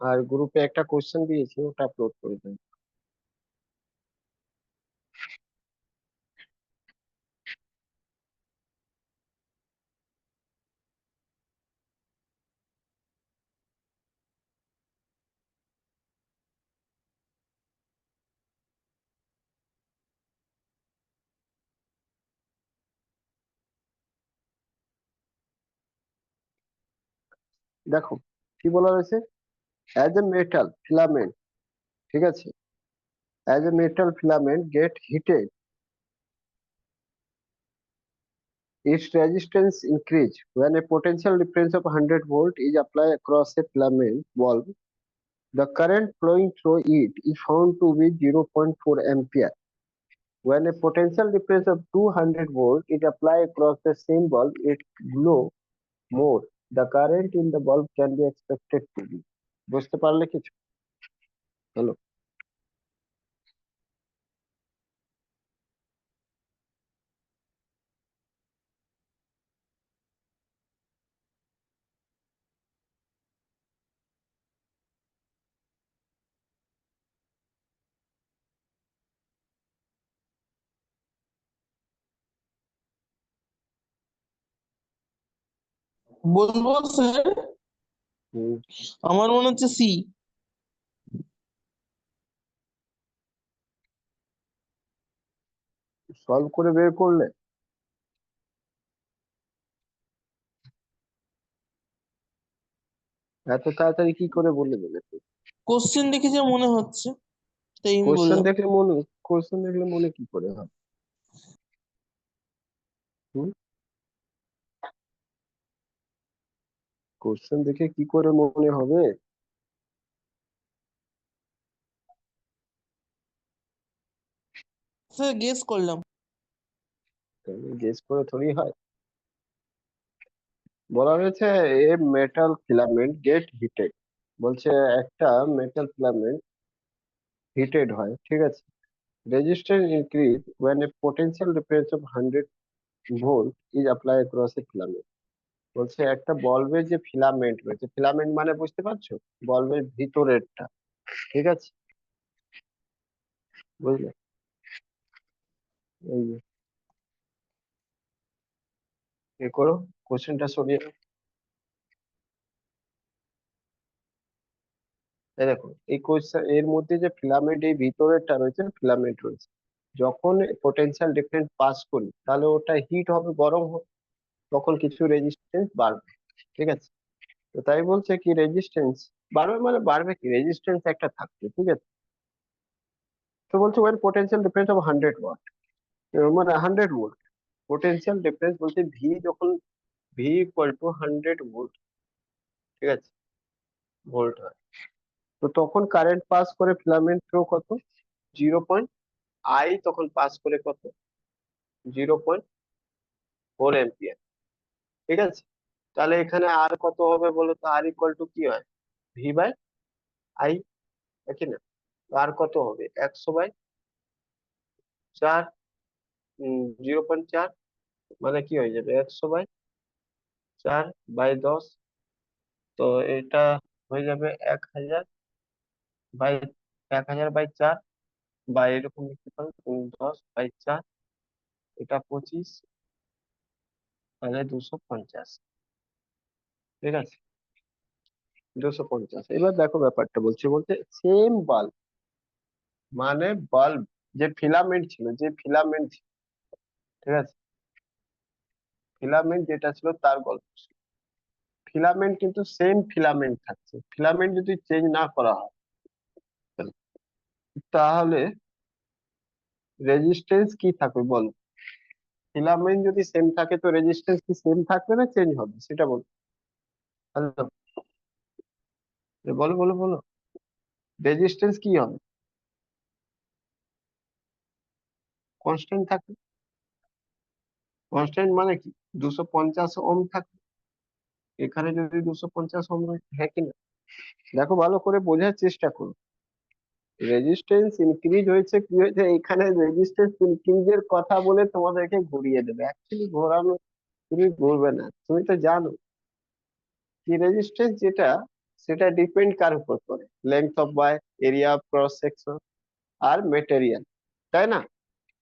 আর গ্রুপে একটা কোশ্চেন দিয়েছি, ওটা আপলোড করে দেন। দেখো কি বলা হয়েছে, অ্যাজ এ মেটাল ফিলামেন্ট, ঠিক আছে, as a metal filament get heated, its resistance increase when a potential difference of 100 volt is applied across a filament bulb. The current flowing through it is found to be 0.4 ampere. When a potential difference of 200 volt is applied across the same bulb, it glow more. The current in the bulb can be expected to be. বুঝতে পারলে কিছু? হলো। বলবো sir? আমার মনে হচ্ছে C. Solve করে বের করলে এত তাড়াতাড়ি কি করে বলে দেবে? কোশ্চেন দেখে যা মনে হচ্ছে তাই আমি কোশ্চেন বললাম। দেখলে মনে, কোশ্চেন দেখলে মনে কি করে হবে? হুম, কোশ্চেন দেখে কি করে মনে হবে? স্যার গেস করলাম। গেস করে থোড়ি হয়। বলা হয়েছে এ মেটাল ফিলামেন্ট গেট হিটেড, বলছে একটা মেটাল ফিলামেন্ট হিটেড হয়, ঠিক আছে, resistance increase when a potential difference of 100 volt is applied across a filament. বলছে একটা বলবের যে ফিলামেন্ট রয়েছে, ফিলামেন্ট মানে বুঝতে পারছো, বলবের ভিতরেরটা, ঠিক আছে, বুঝলে? এই যে, এ করো, কোশ্চেনটা সরিয়ে নাও। এই দেখো এই কোশ্চেন এর মধ্যে যে ফিলামেন্ট এই ভিতরেরটা রয়েছে, ফিলামেন্ট রয়েছে, যখন পটেনশিয়াল ডিফারেন্স পাস করি তাহলে ওটা হিট হবে, গরম হবে, তখন কিছু রেজিস্ট্যান্স বাড়বে, ঠিক আছে। তো তাই বলছে কি রেজিস্ট্যান্স বাড়বে, মানে বাড়বে কি, রেজিস্ট্যান্স একটা থাকবে, ঠিক আছে। তো বলছে when potential difference of 100 watt, মানে 100 ভোল্ট, পোটেনশিয়াল ডিফারেন্স বলছে ভি যখন ভি ইকুয়াল টু 100 ভোল্ট, ঠিক আছে, ভোল্ট হয়, তো তখন কারেন্ট পাস করে ফিলামেন্ট থ্রু কত, 0. আই তখন পাস করে কত, 0.4 এম্পিয়ার, ঠিক আছে। তাহলে এখানে আর কত হবে বলো তো, আর ইকুয়াল টু কি হয়, ভি বাই আই, নাকি না? আর কত হবে, 100/4, 0.4, মানে কি হয়ে যাবে, 100/4/10, তো এটা হয়ে যাবে 1000/4, বা এরকম লিখতে পারো 10/4, এটা 25, তাহলে 250, ঠিক আছে, 250। এবার দেখো ব্যাপারটা বলছে, বলছে সেম বাল্ব, মানে বাল্ব যে ফিলামেন্ট ছিল, যে ফিলামেন্ট, ঠিক আছে, ফিলামেন্ট যেটা ছিল তার গল্প, ফিলামেন্ট কিন্তু সেম ফিলামেন্ট থাকছে, ফিলামেন্ট যদি চেঞ্জ না করা হয় তাহলে রেজিস্ট্যান্স কি থাকবে বলো? ফিলামেন্ট যদি সেম থাকে তো রেজিস্ট্যান্স কি সেম থাকবে না চেঞ্জ হবে, সেটা বলো। হ্যালো, বলো বলো বলো, রেজিস্ট্যান্স কি হবে, কনস্ট্যান্ট থাকবে। কনস্ট্যান্ট মানে কি, 250 ওহম থাকবে, এখানে যদি 250 ওহম রয়েছে, হ্যাঁ কি না? দেখো ভালো করে বোঝার চেষ্টা করো, রেজিস্ট্যান্স ইনক্রিজ হয়েছে, কি হয়েছে, এখানে রেজিস্ট্যান্স ইনক্রিজের কথা বলে তোমাদেরকে ঘুরিয়ে দেবে, অ্যাকচুয়ালি ঘোরানো তুমি ঘুরবে না, তুমি তো জানো কি রেজিস্ট্যান্স যেটা সেটা ডিপেন্ড কার উপর করে? Length of wire, area of cross section, আর মেটেরিয়াল, তাই না?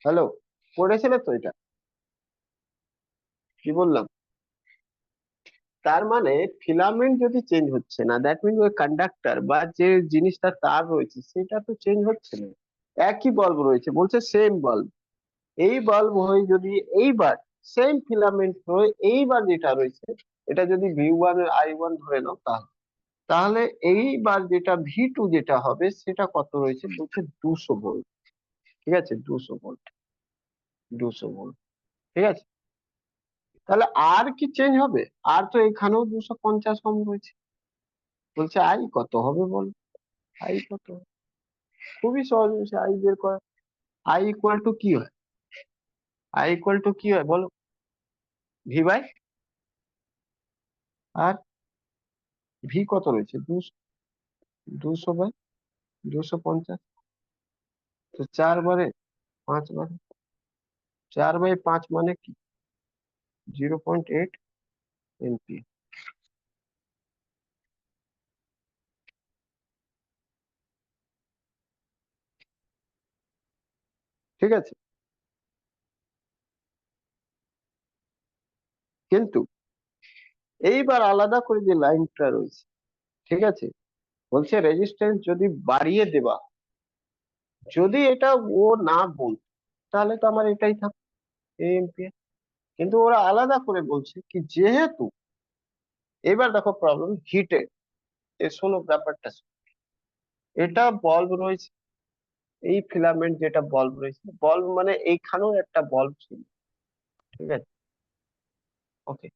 হ্যালো, পড়েছিলে তো এটা? কি বললাম? তার মানে ফিলামেন্ট যদি চেঞ্জ হচ্ছে না, দ্যাট মিন ওই কন্ডাক্টর বা যে জিনিসটা তার রয়েছে সেটা তো চেঞ্জ হচ্ছে না। একই বাল্ব রয়েছে, বলছে সেম বাল্ব। এই বাল্ব হয়ে যদি এইবার সেম ফিলামেন্ট হয়ে এইবার যেটা রয়েছে, এটা যদি V1 I1 ধরে নাও, তাহলে তাহলে এইবার যেটা V2 যেটা হবে সেটা কত রয়েছে? বলছে 200 ভোল্ট। ঠিক আছে, 200 ভোল্ট, 200 ভোল্ট। ঠিক আছে, তাহলে আর কি চেঞ্জ হবে? আর তো এখানেও 250 ওহম রয়েছে। বলছে আই কত হবে বল? আই কত? খুবই সহজ বিষয়, আই বের করা। আই ইকুয়াল টু কি হয়? আই ইকুয়াল টু কি হয় বলো? ভি বাই আর, ভি কত রয়েছে? 200, 200 বাই 250। তো 4 বারে 5 বারে 4/5 মানে কি? 0.8 এমপিয়ার। ঠিক আছে, কিন্তু এইবার আলাদা করে যে লাইনটা রয়েছে, ঠিক আছে, বলছে রেজিস্ট্যান্স যদি বাড়িয়ে দেওয়া, যদি এটা ও না বল, তাহলে তো আমার এটাই থাক এমপিয়ার। কিন্তু ওরা আলাদা করে বলছে কি, যেহেতু এবার দেখো প্রবলেম হিটেড। এ শোনো ব্যাপারটা শোনো। এটা বল্ব রয়েছে, এই ফিলামেন্ট যেটা বল্ব রয়েছে, বল্ব মানে এইখানেও একটা বল্ব ছিল। ঠিক আছে, ওকে,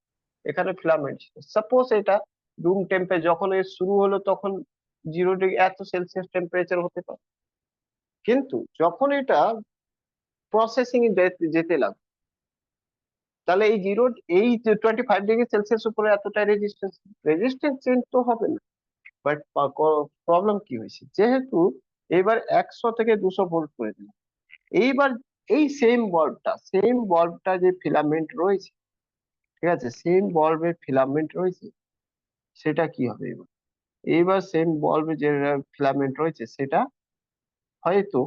এখানে ফিলামেন্ট ছিল। সাপোজ এটা রুম টেম্পারেচার যখন এর শুরু হলো তখন 0 ডিগ্রি এত সেলসিয়াস টেম্পারেচার হতে পারে, কিন্তু যখন এটা প্রসেসিং যেতে লাগলো, তাহলে এই এই 25 ডিগ্রি সেলসিয়াস উপরে এতটা রেজিস্ট্যান্স, রেজিস্ট্যান্স চেঞ্জ তো হবে না। বাট প্রবলেম কি হয়েছে, যেহেতু এবার 100 থেকে 200 ভোল্ট করে দিল, এইবার এই সেম বল্বটা যে ফিলামেন্ট রয়েছে, ঠিক আছে, সেম বল্বের ফিলামেন্ট রয়েছে, সেটা কি হবে এবার? এইবার সেম বল্বে যে ফিলামেন্ট রয়েছে সেটা হয়তো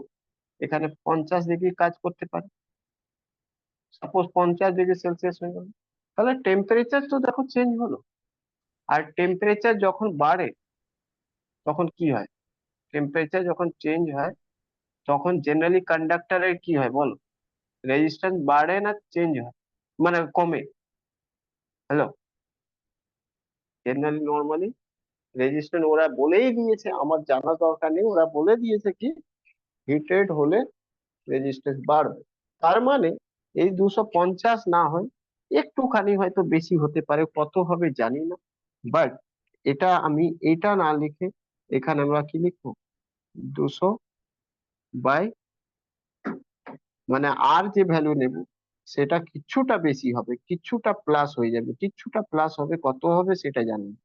এখানে 50 ডিগ্রি কাজ করতে পারে। সাপোজ 50 ডিগ্রি সেলসিয়াস হয়ে গেল, তাহলে টেম্পারেচার তো দেখো চেঞ্জ হলো। আর টেম্পারেচার যখন বাড়ে তখন কি হয়? টেম্পারেচার যখন চেঞ্জ হয় তখন জেনারেলি কন্ডাক্টরের কি হয় বলো? রেজিস্ট্যান্স বাড়ে না চেঞ্জ হয়, মানে কমে? হ্যালো, জেনারেলি নর্মালি রেজিস্ট্যান্স ওরা বলেই দিয়েছে, আমার জানা দরকার নেই, ওরা বলে দিয়েছে কি হিটেড হলে রেজিস্ট্যান্স বাড়বে। তার মানে এই 250 না হয়, একটুখানি হয়তো বেশি হতে পারে, কত হবে জানি না। বাট এটা আমি এটা না লিখে এখানে আমরা কি লিখবো? 200 বাই, মানে আর যে ভ্যালু নেব সেটা কিছুটা বেশি হবে, কিছুটা প্লাস হয়ে যাবে, কিছুটা প্লাস হবে, কত হবে সেটা জানি না।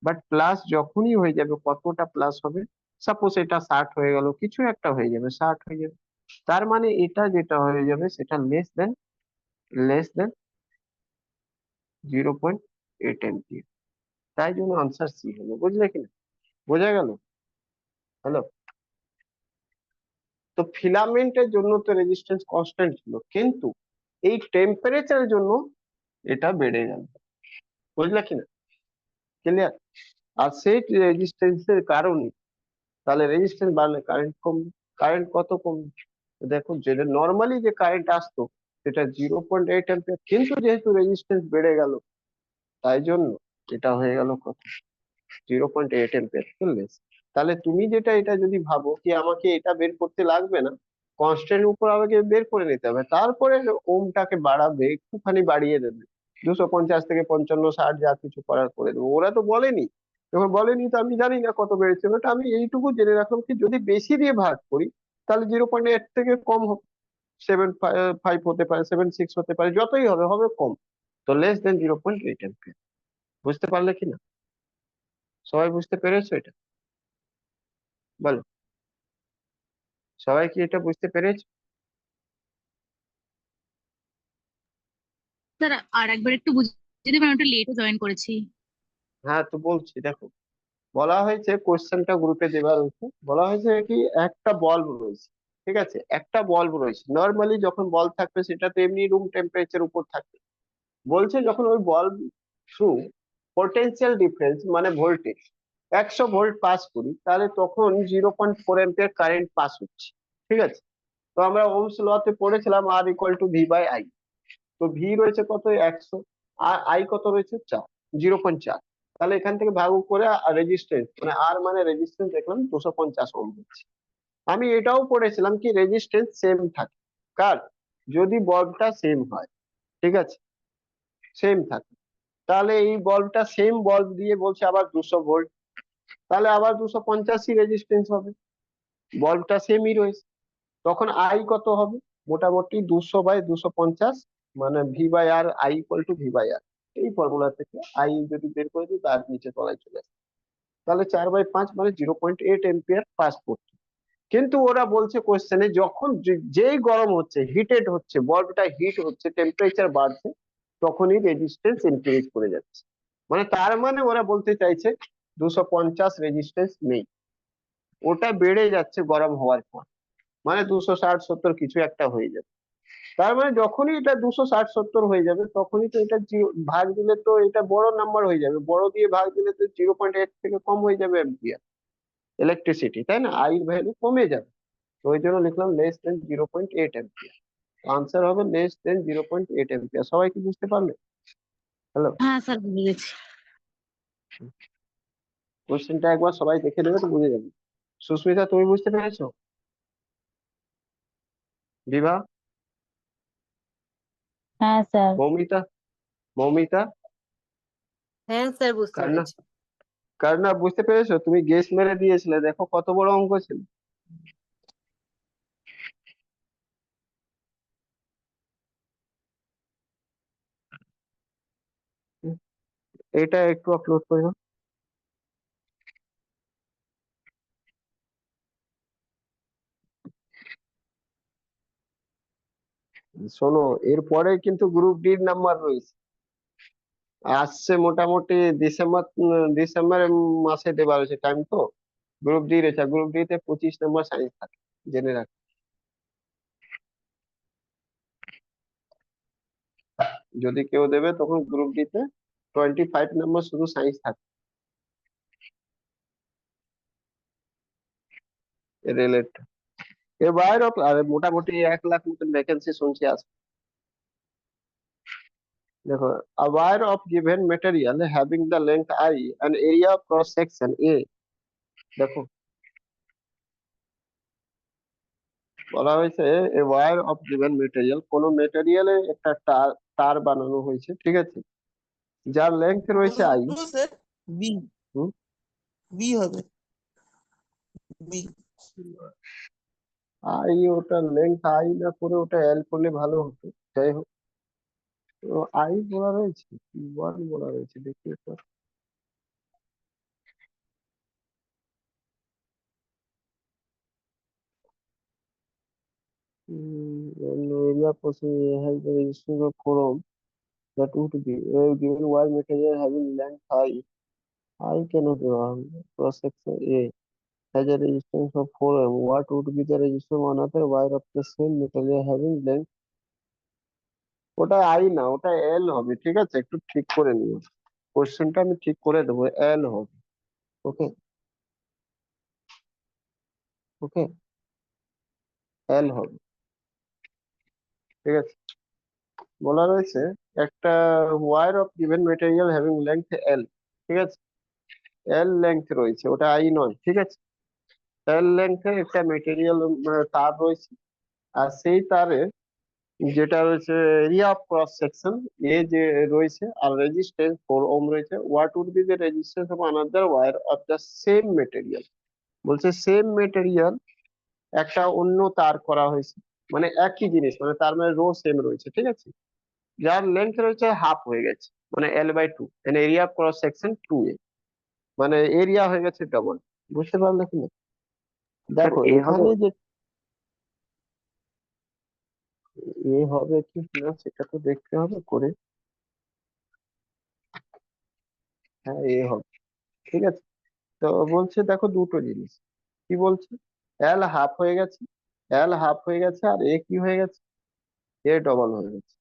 বাট প্লাস যখনই হয়ে যাবে, কতটা প্লাস হবে? সাপোজ এটা 60 হয়ে গেল, কিছু একটা হয়ে যাবে, 60 হয়ে যাবে। তার মানে এটা যেটা হয়ে যাবে সেটা লেস দেন 0.8 এমপিয়ার। তাই জন্য আনসার সি হলো, বুঝলে কিনা? বোঝা গেল? হ্যালো, তো ফিলামেন্টের জন্য তো রেজিস্ট্যান্স কনস্ট্যান্ট ছিল, কিন্তু এই টেম্পারেচারের জন্য এটা বেড়ে গেল। বুঝলে কিনা? ক্লিয়ার? আর সেই রেজিস্ট্যান্সের কারণে, তাহলে রেজিস্ট্যান্স বাড়লে কারেন্ট কমবে। কারেন্ট কত কমবে? দেখো, যেটা নর্মালি যে কারেন্ট আসতো সেটা 0.8 এমপিয়ার, কিন্তু যেহেতু রেজিস্ট্যান্স বেড়ে গেল, তাই জন্য এটা হয়ে গেল কত? 0.8 এমপিয়ার লেস। তাহলে তুমি যেটা, এটা যদি ভাবো কি আমাকে এটা বের করতে লাগবে না, কনস্ট্যান্ট উপর আমাকে বের করে নিতে হবে, তারপরে ওমটাকে বাড়াবে, একটুখানি বাড়িয়ে দেবে, 250 থেকে 55, 60 যা কিছু করার করে দেবো। ওরা তো বলেনি, যখন বলেনি তো আমি জানি না কত বেড়েছে, বাট আমি এইটুকু জেনে রাখলাম কি যদি বেশি দিয়ে ভাগ করি তাহলে 0.8 থেকে কম হবে, 7.5 হতে পারে, 7.6 হতে পারে, যতই হবে হবে কম। তো লেস দেন 0.8 এমপিয়ার। বুঝতে পারলে কিনা? সবাই বুঝতে পেরেছো এটা? বলো, সবাই কি এটা বুঝতে পেরেছে? স্যার আর একবার একটু বুঝিয়ে দেবেন, ওটা লেটে জয়েন করেছি। হ্যাঁ, তো বলছি দেখো, বলা হয়েছে, কোশ্চেনটা গ্রুপে দেওয়া রয়েছে, বলা হয়েছে কি একটা বল্ব রয়েছে, ঠিক আছে, একটা বল্ব রয়েছে। নর্মালি যখন বল থাকবে সেটা তো এমনি রুম টেম্পারেচার উপর থাকবে। বলছে যখন ওই বল্ব থ্রু পোটেনশিয়াল ডিফারেন্স মানে ভোল্টেজ 100 ভোল্ট পাস করি, তাহলে তখন 0.4 অ্যাম্পিয়ার কারেন্ট পাস হচ্ছে, ঠিক আছে। তো আমরা ওহমস লতে পড়েছিলাম আর equal to V by I. তো ভি রয়েছে কত, 100, আর আই কত রয়েছে 4, 0.4। তাহলে এখান থেকে ভাগ করে রেজিস্ট্যান্স মানে আর মানে রেজিস্ট্যান্স দেখলাম 250 ওহম হচ্ছে। আমি এটাও পড়েছিলাম কি রেজিস্ট্যান্স সেম থাকে কার, যদি বল্বটা সেম হয়, ঠিক আছে, সেম থাকে। তাহলে এই বল্বটা সেম বল্ব দিয়ে বলছে আবার 200 ভোল্ট, তাহলে আবার 250ই রেজিস্ট্যান্স হবে, বল্বটা সেমই রয়েছে। তখন আই কত হবে, মোটামুটি 200/250, মানে V by R, I equal to V by R. এই ফর্মুলা থেকে আই যদি বের করে দিই তার নিচে তলায় চলে আসে, তাহলে 4/5 মানে 0.8 এম্পিয়ার পাস করছে। কিন্তু ওরা বলছে কোশ্চেনে যখন যেই গরম হচ্ছে, হিটেড হচ্ছে, বল্বটা হিট হচ্ছে, টেম্পারেচার বাড়ছে, তখনই রেজিস্ট্যান্স ইনক্রিজ করে যাচ্ছে। মানে তার মানে ওরা বলতে চাইছে 250 রেজিস্ট্যান্স নেই, ওটা বেড়ে যাচ্ছে গরম হওয়ার পর, মানে 260-70 কিছু একটা হয়ে যাবে। তার মানে যখনই এটা 260-70 হয়ে যাবে, তখনই তো এটা ভাগ দিলে তো এটা বড় নাম্বার হয়ে যাবে, বড় দিয়ে ভাগ দিলে তো 0.8 থেকে কম হয়ে যাবে এম্পিয়ার ইলেকট্রিসিটি, তাই না, আই ভ্যালু কমে যাবে। তো ওই জন্য লিখলাম লেস দেন 0.8 এম্পিয়ার। আনসার হবে লেস দেন 0.8 এম্পিয়ার। সবাই কি বুঝতে পারলে? হ্যালো, হ্যাঁ স্যার, বুঝে গেছি। কোশ্চেনটা একবার সবাই দেখে নেবে তো বুঝে যাবে। সুস্মিতা তুমি বুঝতে পেরেছো? বিভা, হ্যাঁ স্যার। মৌমিতা, মৌমিতা, হ্যাঁ স্যার, বুঝতে কারনা, পেরেছি। কারনা বুঝতে পেরেছো? তুমি গেস মেরে দিয়েছিলে, দেখো কত বড় অঙ্ক ছিল। এটা একটু আপলোড করে দাও। শোনো, এরপরে কিন্তু গ্রুপ ডির নাম্বার রয়েছে, আসছে মোটামুটি ডিসেম্বর, ডিসেম্বর মাসে দেওয়া রয়েছে টাইম তো। গ্রুপ ডি রয়েছে, গ্রুপ ডি তে 25 নম্বর সায়েন্স থাকে, জেনে রাখ। যদি কেউ দেবে তখন গ্রুপ ডি তে 25 নম্বর শুধু সায়েন্স থাকে রিলেট। এর বাইরে আর মোটামুটি 1 লাখ মতন ভ্যাকেন্সি শুনছি আছে। দেখো, a wire of given material having the length I and area of cross section A, দেখো বলা হয়েছে a wire of given material, কোন মেটেরিয়ালে একটা তার তার বানানো হয়েছে, ঠিক আছে, যার লেন্থ রয়েছে I। স্যার বি, হুম, বি হবে, বি। আই, ওটা লেন্থ আই না করে ওটা এল করলে ভালো হতো। যাই হোক, তো আই বলা রয়েছে, ওয়ান বলা রয়েছে, দেখি একবার। Area portion has the resistance of 4 ohm that would be given wire material having length I cannot cross section A has a resistance of 4 ohm. What would be the resistance of another wire of the same material having length? ওটা I না, ওটা এল হবে, ঠিক আছে, একটু ঠিক করে নিও। কোশ্চেনটা আমি ঠিক করে দেবো, এল হবে। ওকে, ওকে, এল হবে, ঠিক আছে। বলা রয়েছে একটা wire of given material having length L, ঠিক আছে, এল লেন্থ রয়েছে, ওটা আই নয়, ঠিক আছে। এল লেন্থের একটা মেটেরিয়াল তার রয়েছে, আর সেই তারে যেটা রয়েছে area of cross section A যে রয়েছে, আর রেজিস্ট্যান্স 4 ওহম রয়েছে। What would be the resistance of another wire of the same material? বলছে সেম মেটেরিয়াল, একটা অন্য তার করা হয়েছে, মানে একই জিনিস, মানে তার মানে রো সেম রয়েছে, ঠিক আছে, যার লেন্থ রয়েছে হাফ হয়ে গেছে, মানে L/2, and area of cross section 2A, মানে এরিয়া হয়ে গেছে ডবল। বুঝতে পারলে কি না? দেখো এ হবে। এখানে যে এ হবে কি না সেটা তো দেখতে হবে করে। হ্যাঁ, এ হবে, ঠিক আছে। তো বলছে দেখো দুটো জিনিস, কি বলছে, এল হাফ হয়ে গেছে, এল হাফ হয়ে গেছে, আর এ কি হয়ে গেছে, এ ডবল হয়ে গেছে।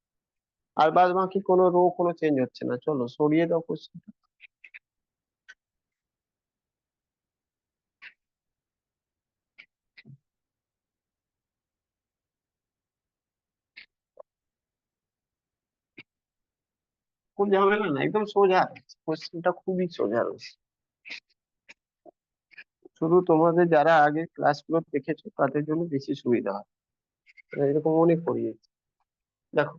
আর বাদ বাকি কোনো রো কোনো চেঞ্জ হচ্ছে না। চলো সরিয়ে দাও কোশ্চেন। খুব ঝামেলা না, একদম সোজা কোশ্চেনটা, খুবই সোজা রয়েছে। শুধু তোমাদের যারা আগে ক্লাসগুলো দেখেছো তাদের জন্য বেশি সুবিধা হয়, এরকম অনেক করিয়েছে। দেখো,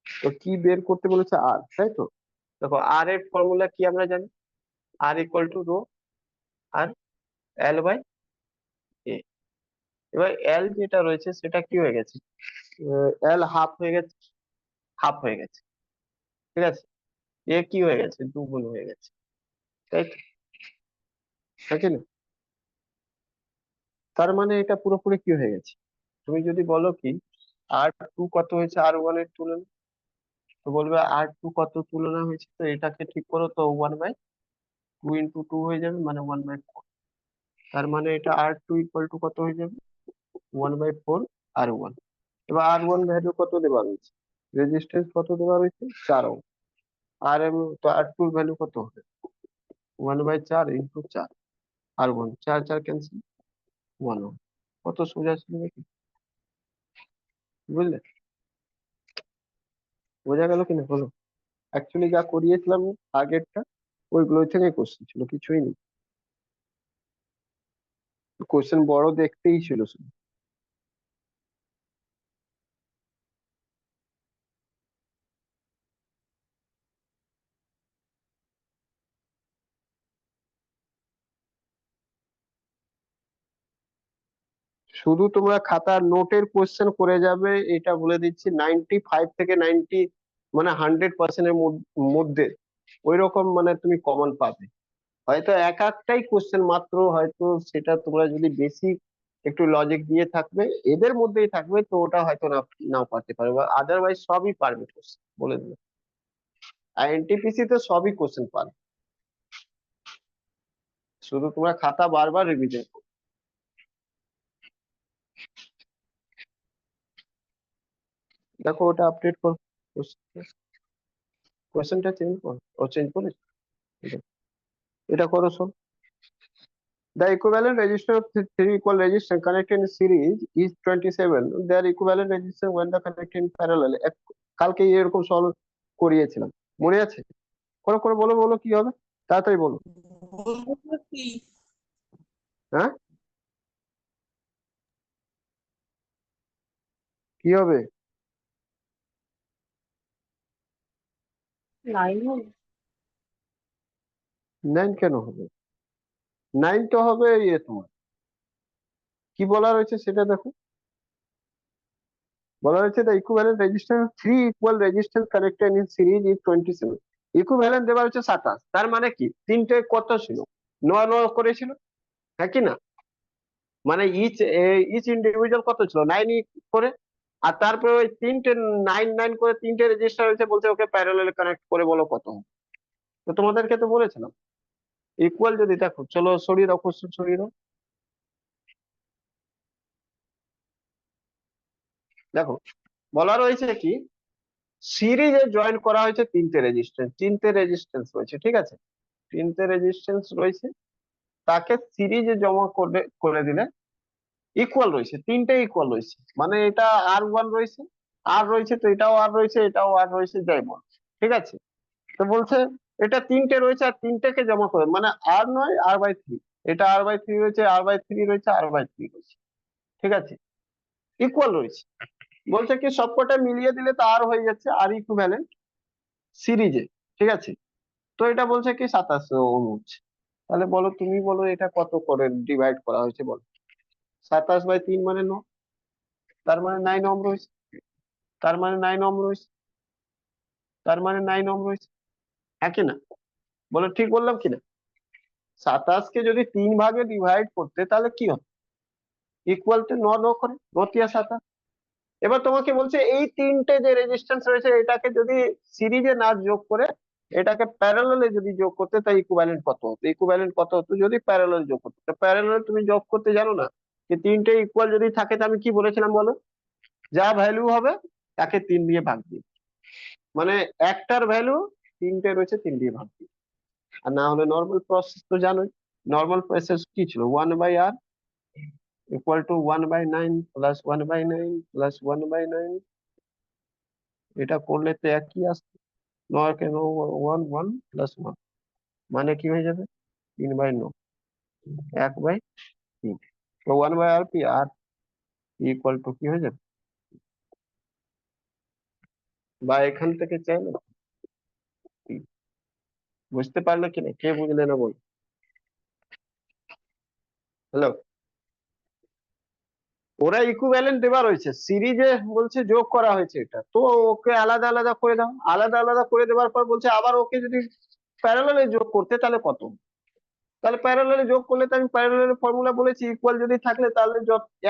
তো কি বের করতে বলেছে, আর, তাই তো। দেখো আর এর ফর্মুলা কি আমরা জানি, আর ইকুয়াল টু রো আর এল বাই এ। এবার এল যেটা রয়েছে সেটা কি হয়ে গেছে, এল হাফ হয়ে গেছে, হাফ হয়ে গেছে, ঠিক আছে। এ কি হয়ে গেছে, দুগুণ হয়ে গেছে, তাই তো, নাকি না? তার মানে এটা পুরোপুরি কি হয়ে গেছে। তুমি যদি বলো কি আর টু কত হয়েছে আর ওয়ান এর তুলনা, তো বলবে আর টু কত তুলনা হয়েছে, তো এটাকে ঠিক করো, তো 1/2 × 2 হয়ে যাবে, মানে 1/4। তার মানে এটা আর টু ইকুয়াল টু কত হয়ে যাবে, 1/4 আর ওয়ান। এবার আর ওয়ান ভ্যালু কত দেওয়া রয়েছে, রেজিস্ট্যান্স কত দেওয়া রয়েছে, 4 ওহম। আর এম তো আর টুর ভ্যালু কত হবে, 1/4 × 4, আর ওয়ান, 4 4 ক্যান্সেল, 1 ওহম। কত সোজা ছিল নাকি, বুঝলে? বোঝা গেল কিনা বলো। অ্যাকচুয়ালি যা করিয়েছিলাম আগেরটা, ওইগুলো থেকে কোশ্চেন ছিল, কিছুই নেই। কোশ্চেন বড় দেখতেই ছিল শুধু। শুধু তোমরা খাতার নোটের কোশ্চেন করে যাবে, এটা বলে দিচ্ছি, 95 থেকে 90, মানে 100%-এর মধ্যে ওই রকম মানে তুমি কমন পাবে। হয়তো এক একটাই কোশ্চেন মাত্র, হয়তো সেটা তোমরা যদি বেশি একটু লজিক দিয়ে থাকবে, এদের মধ্যেই থাকবে, তো ওটা হয়তো নাও পারতে পারবে, আদারওয়াইজ সবই পারবে কোশ্চেন, বলে দিলাম। আর এনটিপিসি তে সবই কোশ্চেন পারবে, শুধু তোমরা খাতা বারবার রিভিশন করো। দেখো ওটা আপডেট করো, কোশ্চেনটা চেঞ্জ করো, ও চেঞ্জ করে, এটা করো শোন। The equivalent resistance of three equal resistance connected in series is 27. Their equivalent resistance when the connected in parallel. কালকে এরকম সলভ করিয়েছিলাম, মনে আছে? করো করো, বলো বলো কি হবে, তাড়াতাড়ি বলো। বলবো কি? হ্যাঁ, কি হবে? 9 হবে। 9 কেন হবে? 9 তো হবে ইয়ে, তোমার কি বলা রয়েছে সেটা দেখো। বলা রয়েছে the equivalent resistance, three equal resistance connected in series is 27. Equivalent দেওয়া হচ্ছে 27, তার মানে কি তিনটে কত ছিল, 9 9 করেছিল, হ্যাঁ কি না? মানে ইচ ইচ ইন্ডিভিজুয়াল কত ছিল, 9 করে। আর তারপরে ওই তিনটে 9 9 করে তিনটে রেজিস্টার হয়েছে, বলছে ওকে প্যারালাল কানেক্ট করে বলো কত হবে। তো তোমাদেরকে তো বলেছিলাম ইকুয়াল, যদি দেখো, চলো সরিয়ে দাও কোশ্চেন, সরিয়ে দাও। দেখো বলা রয়েছে কি, সিরিজে জয়েন করা হয়েছে তিনটে রেজিস্ট্যান্স রয়েছে, ঠিক আছে, তিনটে রেজিস্ট্যান্স রয়েছে, তাকে সিরিজে জমা করে করে দিলে ইকুয়াল রয়েছে, তিনটে ইকুয়াল রয়েছে, মানে এটা আর ওয়ান রয়েছে, আর রয়েছে, তো এটাও আর রয়েছে, এটাও আর রয়েছে, যাই বল, ঠিক আছে। তো বলছে এটা তিনটে রয়েছে, আর তিনটেকে জমা করে, মানে আর নয় r/3, এটা r/3 রয়েছে, r/3 রয়েছে, r/3 রয়েছে, ঠিক আছে, ইকুয়াল রয়েছে। বলছে কি সবকটা মিলিয়ে দিলে তো আর হয়ে যাচ্ছে, আর ইকুইভ্যালেন্ট সিরিজে, ঠিক আছে। তো এটা বলছে কি 27 ওহম হচ্ছে। তাহলে বলো, তুমি বলো এটা কত করে ডিভাইড করা হয়েছে বলো। 27/3 মানে 9, তার মানে 9 ওহম রয়েছে, তার মানে 9 ওহম রয়েছে, তার মানে 9 ওহম রয়েছে, হ্যাঁ কি না? বলো ঠিক বললাম কিনা? 27 কে যদি 3 ভাগে ডিভাইড করতে, তাহলে কি হবে, ইকুয়াল টু 9 9 করে, 9 × 27। এবার তোমাকে বলছে এই তিনটে যে রেজিস্ট্যান্স রয়েছে, এটাকে যদি সিরিজে না যোগ করে এটাকে প্যারালালে যদি যোগ করতে তাই ইকুইভ্যালেন্ট কত হতো, ইকুইভ্যালেন্ট কত হতো যদি প্যারালাল যোগ করতে। তো প্যারালাল তুমি যোগ করতে জানো না যে তিনটে ইকুয়াল যদি থাকে, তো আমি কি বলেছিলাম বলো, যা ভ্যালু হবে তাকে 3 দিয়ে ভাগ দিই, মানে একটার ভ্যালু তিনটে রয়েছে 3 দিয়ে ভাগ দিই। আর না হলে নর্মাল প্রসেস তো জানোই, নর্মাল প্রসেস কি ছিল, 1/r equal to 1/9 plus 1/9 plus 1/9। এটা করলে তো একই আসছে, 9 প্লাস 1 মানে কি হয়ে যাবে 3/9, 1/3। তো 1/r কি, আর ইকুয়াল টু কি হয়ে যাবে, বা এখান থেকে চাইলে বুঝতে পারলে কিনা, কে বুঝলে না বল। হ্যালো, ওরা ইকুইভ্যালেন্ট দেওয়া রয়েছে, সিরিজে বলছে যোগ করা হয়েছে, এটা তো ওকে আলাদা আলাদা করে দাও, আলাদা আলাদা করে দেওয়ার পর বলছে আবার ওকে যদি প্যারালালে যোগ করতে তাহলে কত, তাহলে প্যারালালে যোগ করলে তো আমি প্যারালালের ফর্মুলা বলেছি, ইকুয়াল যদি থাকলে তাহলে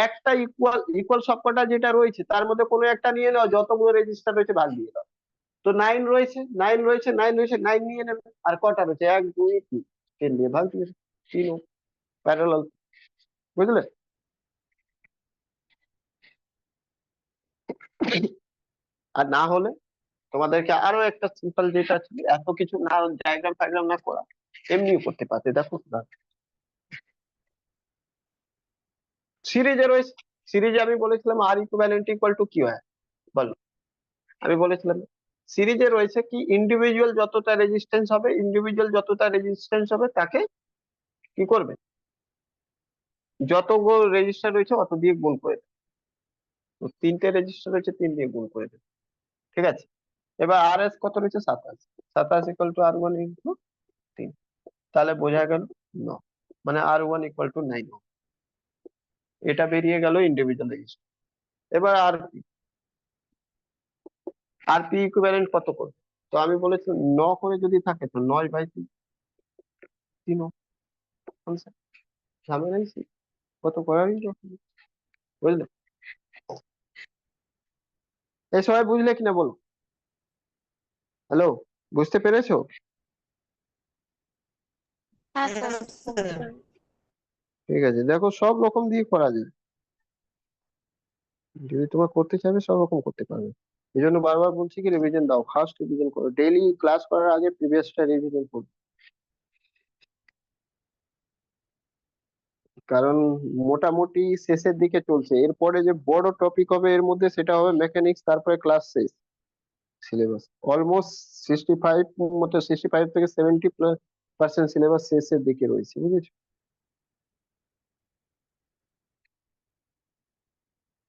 একটা ইকুয়াল ইকুয়াল সবকটা যেটা রয়েছে তার মধ্যে কোনো একটা নিয়ে নাও, যতগুলো রেজিস্টার রয়েছে ভাগ দিয়ে দাও। তো 9 রয়েছে, 9 রয়েছে, 9 রয়েছে, 9 নিয়ে নেবে। আর কটা রয়েছে, 1 2 3, 10 দিয়ে ভাগ দিয়ে 3 প্যারালাল, বুঝলে। আর না হলে তোমাদেরকে আরো একটা সিম্পল, যেটা ছিল এত কিছু না ডায়াগ্রাম ফায়াগ্রাম না করা, এমনিও করতে পারতে। দেখো সিরিজে রয়েছে, সিরিজে আমি বলেছিলাম আর ইকুইভ্যালেন্ট ইকুয়াল টু কি হয় বলো, আমি বলেছিলাম সিরিজে রয়েছে কি, ইন্ডিভিজুয়াল যতটা রেজিস্ট্যান্স হবে, ইন্ডিভিজুয়াল যতটা রেজিস্ট্যান্স হবে তাকে কি করবে, যতগুলো রেজিস্টার রয়েছে অত দিয়ে গুণ করে দেবে। তো তিনটে রেজিস্টার রয়েছে, 3 দিয়ে গুণ করে দেবে, ঠিক আছে। এবার আর এস কত রয়েছে, 27, 27 ইকুয়াল টু R1 ইন্টু 3, তাহলে বোঝা গেল 9, মানে R1 ইকুয়াল টু 9। এটা বেরিয়ে গেল ইন্ডিভিজুয়াল রেজিস্টার। এবার আর পি ইকুইভ্যালেন্ট কত করবে, তো আমি বলেছি 9 করে যদি থাকে তো 9/3, 3 ঝামেলাই শেষ, কত করারই দরকার নেই, বুঝলে। এই সবাই বুঝলে কিনা বলো, হ্যালো, বুঝতে পেরেছো? হ্যাঁ স্যার। ঠিক আছে, দেখো সব রকম দিয়ে করা যায়, যদি তোমার করতে চাইবে সব রকম করতে পারবে। এই জন্য বারবার বলছি কি রিভিশন দাও, ফার্স্ট রিভিশন করো, ডেইলি ক্লাস করার আগে প্রিভিয়াসটা রিভিশন করো, কারণ মোটামুটি শেষের দিকে চলছে। এরপরে যে বড় টপিক হবে এর মধ্যে সেটা হবে মেকানিক্স, তারপরে ক্লাস শেষ, সিলেবাস অলমোস্ট 65 মতো, 65 থেকে 70% সিলেবাস শেষের দিকে রয়েছে, বুঝেছো।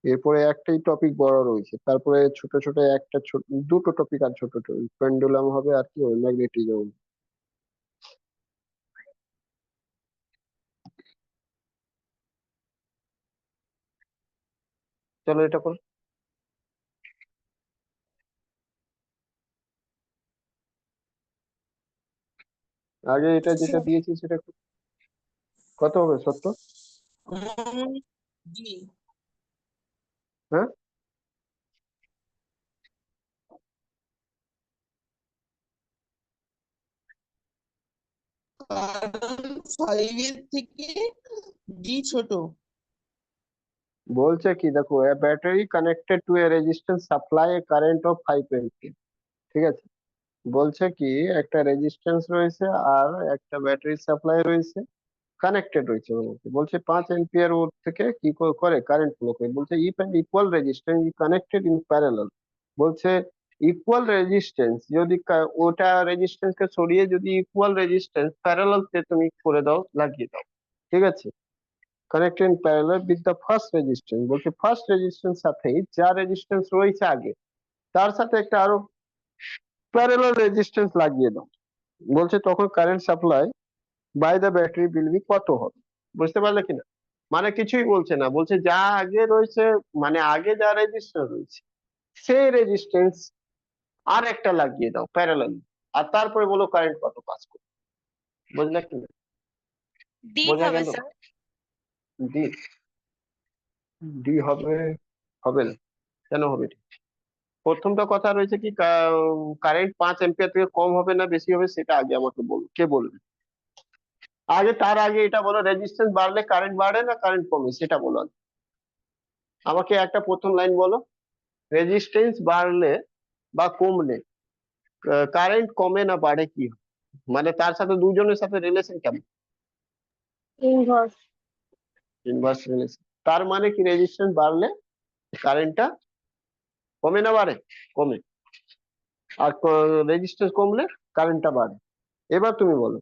এরপরে একটাই টপিক বড় রয়েছে, তারপরে ছোট ছোট একটা ছোট দুটো টপিক, আর ছোট টপিক পেন্ডুলাম হবে, আর কি হবে ম্যাগনেটিজম। চলো এটা করো, আগে এটা যেটা দিয়েছি সেটা কত হবে, 70? জি। হ্যাঁ, কারণ 5 এর থেকে ডি ছোট। বলছে কি দেখো, a battery connected to a resistance supply a current of 5 A, ঠিক আছে। বলছে কি একটা রেজিস্ট্যান্স রয়েছে আর একটা ব্যাটারি সাপ্লাই রয়েছে, কানেক্টেড রয়েছে ওর মধ্যে। বলছে 5 A ওর থেকে কি করে কারেন্ট ফ্লো করে। বলছে if and equal resistance connected in parallel, বলছে ইকুয়াল রেজিস্ট্যান্স যদি ওটা রেজিস্ট্যান্স কে সরিয়ে যদি ইকুয়াল রেজিস্ট্যান্স প্যারালাল তে তুমি করে দাও, লাগিয়ে দাও, ঠিক আছে, connected in parallel with the first resistance. বলছে ফার্স্ট রেজিস্ট্যান্স সাথেই যা রেজিস্ট্যান্স রয়েছে আগে তার সাথে একটা আরো প্যারালাল রেজিস্ট্যান্স লাগিয়ে দাও। বলছে তখন current supply by the battery will be কত হবে, বুঝতে পারলে কিনা। মানে কিছুই বলছে না, বলছে যা আগে রয়েছে, মানে আগে যা রেজিস্ট্যান্স রয়েছে সেই রেজিস্ট্যান্স আর একটা লাগিয়ে দাও প্যারালাল, আর তারপরে বলো কারেন্ট কত পাস করবে, বুঝলে কিনা, ডি বোঝা হবে গেল। স্যার। ডি, ডি হবে, হবে না, কেন হবে ডি? প্রথমটা কথা রয়েছে কি কারেন্ট 5 অ্যাম্পিয়ার থেকে কম হবে না বেশি হবে, সেটা আগে আমাকে বলুন, কে বলবে? আগে তার আগে এটা বলো, রেজিস্ট্যান্স বাড়লে কারেন্ট বাড়ে না কারেন্ট কমে, সেটা বলো আগে। আমাকে একটা প্রথম লাইন বলো, রেজিস্ট্যান্স বাড়লে বা কমলে কারেন্ট কমে না বাড়ে কি হয়? মানে তার সাথে দুজনের সাথে রিলেশন কেমন? ইনভার্স। Inverse relation. তার মানে কি রেজিস্ট্যান্স বাড়লে কারেন্টটা কমে না বাড়ে? কমে। আর রেজিস্ট্যান্স কমলে কারেন্টটা বাড়ে। এবার তুমি বলো,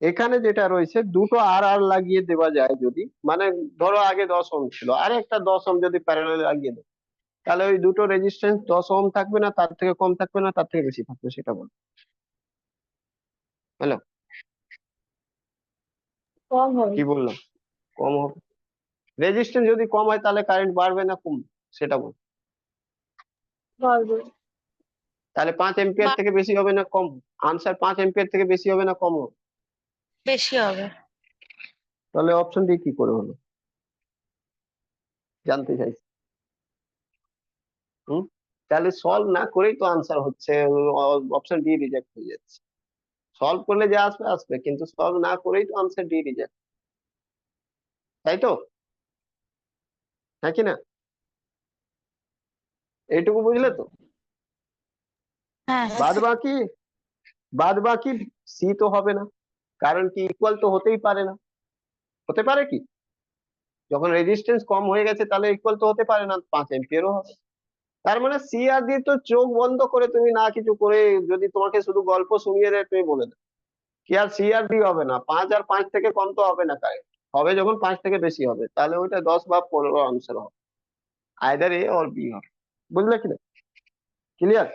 এখানে যেটা রয়েছে দুটো আর আর লাগিয়ে দেওয়া যায় যদি, মানে ধরো আগে 10 ওহম ছিল, আর একটা 10 ওহম যদি প্যারালাল লাগিয়ে দেয়, তাহলে ওই দুটো রেজিস্ট্যান্স 10 ওহম থাকবে না, তার থেকে কম থাকবে না, তার থেকে বেশি থাকবে, সেটা বলো। হ্যালো, কম হবে। কি বললাম? কম হবে। রেজিস্ট্যান্স যদি কম হয় তাহলে কারেন্ট বাড়বে না কমবে, সেটা বল। বাড়বে। তাহলে 5 অ্যাম্পিয়ার থেকে বেশি হবে না কম? আনসার 5 অ্যাম্পিয়ার থেকে বেশি হবে না কম হবে? বেশি হবে। তাহলে অপশন ডি কি করে হলো, জানতে চাইছি। হুম, তাহলে সলভ না করেই তো আনসার হচ্ছে, অপশন ডি রিজেক্ট হয়ে যাচ্ছে। সলভ করলে যা আসবে আসবে, কিন্তু সলভ না করেই তো আনসার ডি রিজেক্ট, তাই তো? হ্যাঁ কি না? এইটুকু বুঝলে তো? হ্যাঁ বাদ বাকি, বাদ বাকি সি তো হবে না, কারণ কি ইকুয়াল তো হতেই পারে না। হতে পারে কি? যখন রেজিস্ট্যান্স কম হয়ে গেছে তাহলে ইকুয়াল তো হতে পারে না, 5 অ্যাম্পিয়ারও হবে। তার মানে সি আর ডি তো চোখ বন্ধ করে তুমি না কিছু করে, যদি তোমাকে শুধু গল্প শুনিয়ে দেয় তুমি বলে দাও কি আর সি আর ডি হবে না, 5 আর 5 থেকে কম তো হবে না কারেন্ট, হবে যখন 5 থেকে বেশি হবে, তাহলে ওইটা 10 বা 15 আনসার হবে, আইদার এ অর বি হবে। বুঝলে কিনা? ক্লিয়ার?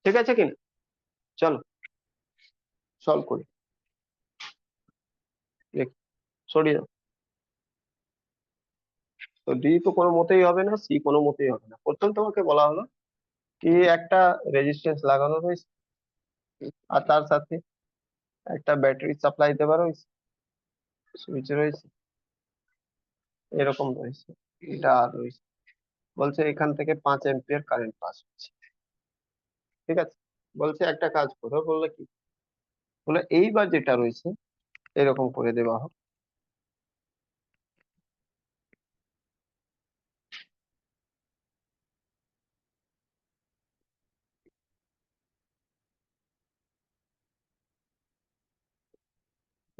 ঠিক আছে কিনা? চলো সলভ করি, দেখি, সরিয়ে দাও। তো ডি তো কোনো মতেই হবে না, সি কোনো মতেই হবে না। প্রথম তোমাকে বলা হলো কি একটা রেজিস্ট্যান্স লাগানো রয়েছে, আর তার সাথে একটা ব্যাটারি সাপ্লাই দেওয়া রয়েছে, সুইচ রয়েছে, এরকম রয়েছে, এটা আর রয়েছে। বলছে এখান থেকে 5 অ্যাম্পিয়ার কারেন্ট পাস হচ্ছে, ঠিক আছে? বলছে একটা কাজ করো, বললো কি, বলে এইবার যেটা রয়েছে এরকম করে দেওয়া হোক।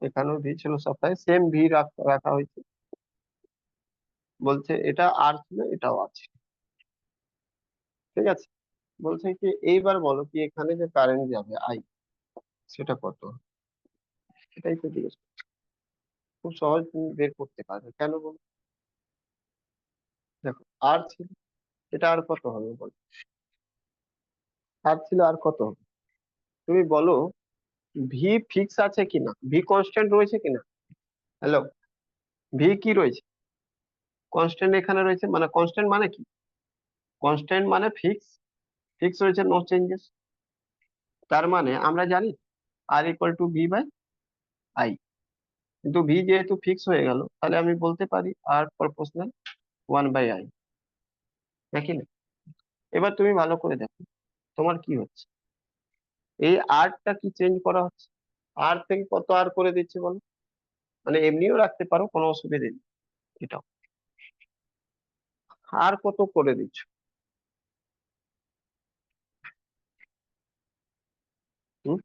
এখানেও ভি ছিল সাপ্লাই, সেম ভি রাখা হয়েছে। বলছে এটা আর ছিল, এটাও আছে, ঠিক আছে? বলছে কি এইবার বলো কি এখানে যে কারেন্ট যাবে আই, সেটা কত? সেটাই তো জিজ্ঞেস করছি। খুব সহজ, তুমি বের করতে পারবে, কেন বলো? দেখো আর ছিল, এটা আর কত হবে বলো? আর ছিল, আর কত হবে? তুমি বলো, ভি ফিক্স আছে কিনা, ভি কনস্ট্যান্ট রয়েছে কিনা? হ্যালো, ভি কি রয়েছে? কনস্ট্যান্ট এখানে রয়েছে, মানে কনস্ট্যান্ট মানে কি? কনস্ট্যান্ট মানে ফিক্স, ফিক্স রয়েছে, নো চেঞ্জেস। তার মানে আমরা জানি R equal to V by I, কিন্তু ভি যেহেতু ফিক্স হয়ে গেল, তাহলে আমি বলতে পারি আর প্রপোর্শনাল 1/i, নাকি না? এবার তুমি ভালো করে দেখো তোমার কি হচ্ছে, এই আরটা কি চেঞ্জ করা হচ্ছে? আর থেকে কত আর করে দিচ্ছে বলো? মানে এমনিও রাখতে পারো, কোনো অসুবিধা নেই, এটাও আর কত করে দিচ্ছ? হুম,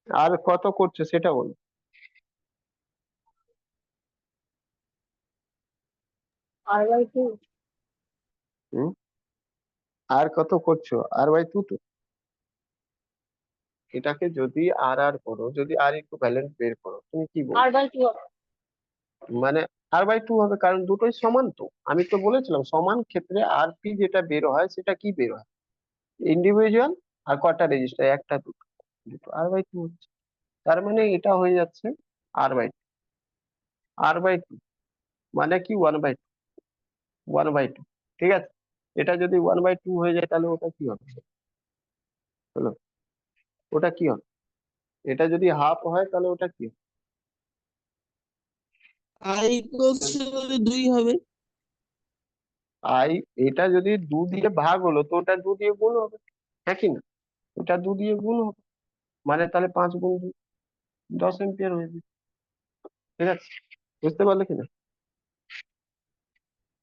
আর কত করছো সেটা বলো। R/2। হুম, আর কত করছো? R/2 তো। এটাকে যদি আর আর করো, যদি আর ইকুইভ্যালেন্ট বের করো, তুমি কি বলছো? R/2 হবে। মানে R/2 হবে, কারণ দুটোই সমান তো। আমি তো বলেছিলাম সমান ক্ষেত্রে আর পি যেটা বের হয় সেটা কি বের হয়, ইন্ডিভিজুয়াল আর কটা রেজিস্টার, একটা দুটো, দুটো R/2 হচ্ছে। তার মানে এটা হয়ে যাচ্ছে R/2, R/2 মানে কি 1/2, 1/2, ঠিক আছে? এটা যদি 1/2 হয়ে যায় তাহলে ওটা কি হবে বলো? ওটা কি হবে? এটা যদি হাফ হয় তাহলে ওটা কি হবে? আই ইকুয়ালস 2 হবে। আই, এটা যদি 2 দিয়ে ভাগ হলো তো ওটা 2 দিয়ে গুণ হবে, হ্যাঁ কি না? ওটা 2 দিয়ে গুণ হবে, মানে তাহলে 5 গুণ 2, 10 এম্পিয়ার হয়ে যাবে। ঠিক আছে, বুঝতে পারলে কিনা?